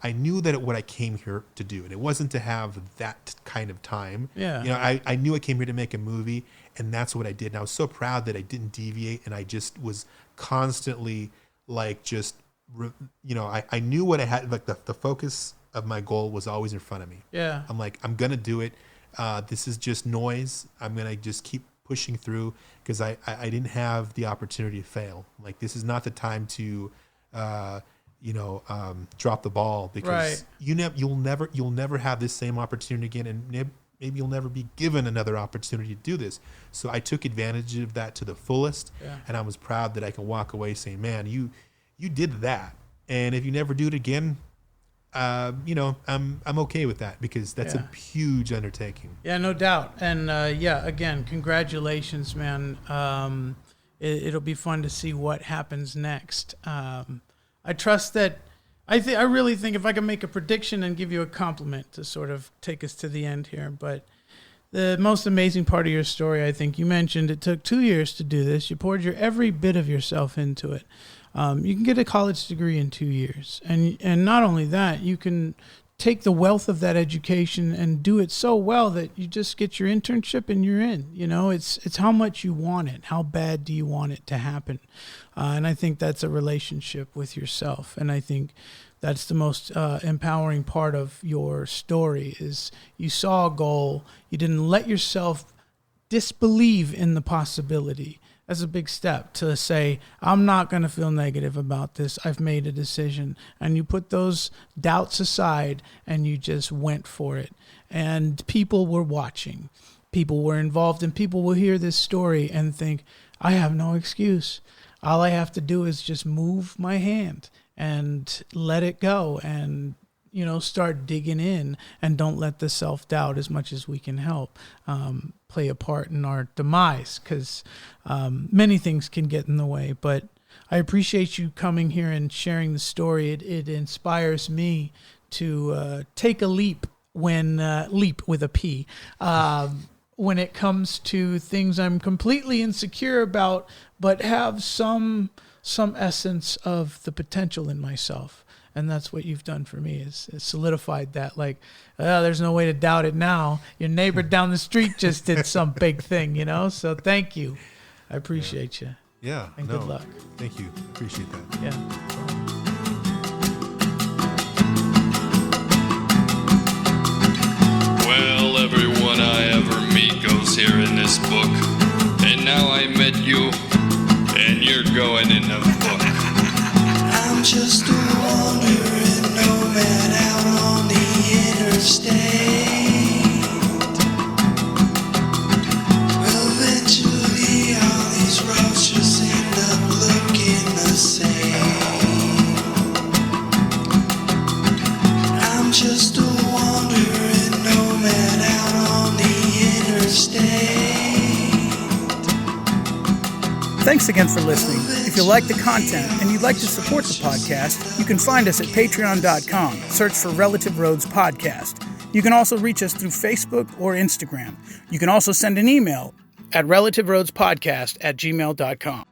[SPEAKER 7] I knew that what I came here to do, and it wasn't to have that kind of time.
[SPEAKER 1] Yeah.
[SPEAKER 7] You know, I knew I came here to make a movie, and that's what I did. And I was so proud that I didn't deviate, and I just was constantly like I knew what I had, like the focus of my goal was always in front of me.
[SPEAKER 1] Yeah.
[SPEAKER 7] I'm like, I'm going to do it. This is just noise. I'm going to just keep pushing through because I didn't have the opportunity to fail. Like, this is not the time to, drop the ball because you'll never have this same opportunity again. And maybe you'll never be given another opportunity to do this. So I took advantage of that to the fullest. Yeah. And I was proud that I can walk away saying, man, you did that. And if you never do it again, I'm okay with that because that's a huge undertaking. Yeah, no doubt. And again, congratulations, man. It'll be fun to see what happens next. I trust that. I really think if I can make a prediction and give you a compliment to sort of take us to the end here, but the most amazing part of your story, I think you mentioned it took 2 years to do this. You poured every bit of yourself into it. You can get a college degree in 2 years. And not only that, you can take the wealth of that education and do it so well that you just get your internship and you're in. You know, it's how much you want it. How bad do you want it to happen? And I think that's a relationship with yourself. And I think that's the most empowering part of your story is you saw a goal. You didn't let yourself disbelieve in the possibility. That's a big step to say, I'm not going to feel negative about this. I've made a decision. And you put those doubts aside and you just went for it. And people were watching. People were involved, and people will hear this story and think, I have no excuse. All I have to do is just move my hand and let it go and start digging in, and don't let the self-doubt, as much as we can help, play a part in our demise, because many things can get in the way. But I appreciate you coming here and sharing the story. It inspires me to take a leap leap with a P, when it comes to things I'm completely insecure about, but have some essence of the potential in myself. And that's what you've done for me is solidified that, like, there's no way to doubt it now. Your neighbor down the street just did some big thing, So thank you. I appreciate you. Yeah. And good luck. Thank you. Appreciate that. Yeah.
[SPEAKER 10] Well, everyone I ever meet goes here in this book. And now I met you, and you're going in the book.
[SPEAKER 9] I'm just a wandering nomad out on the interstate. Eventually all these roads just end up looking the same. I'm just a wandering nomad out on the interstate.
[SPEAKER 1] Thanks again for listening. If you like the content and you'd like to support the podcast, you can find us at patreon.com. Search for Relative Roads Podcast. You can also reach us through Facebook or Instagram. You can also send an email at relativeroadspodcast@gmail.com.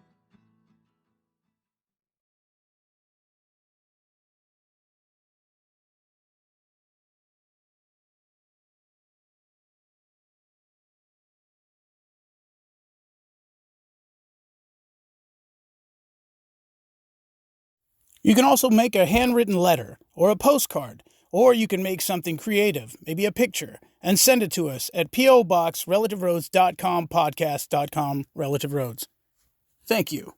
[SPEAKER 1] You can also make a handwritten letter or a postcard, or you can make something creative, maybe a picture, and send it to us at P.O. Box, relativeroads.com, podcast.com, Relative Roads. Thank you.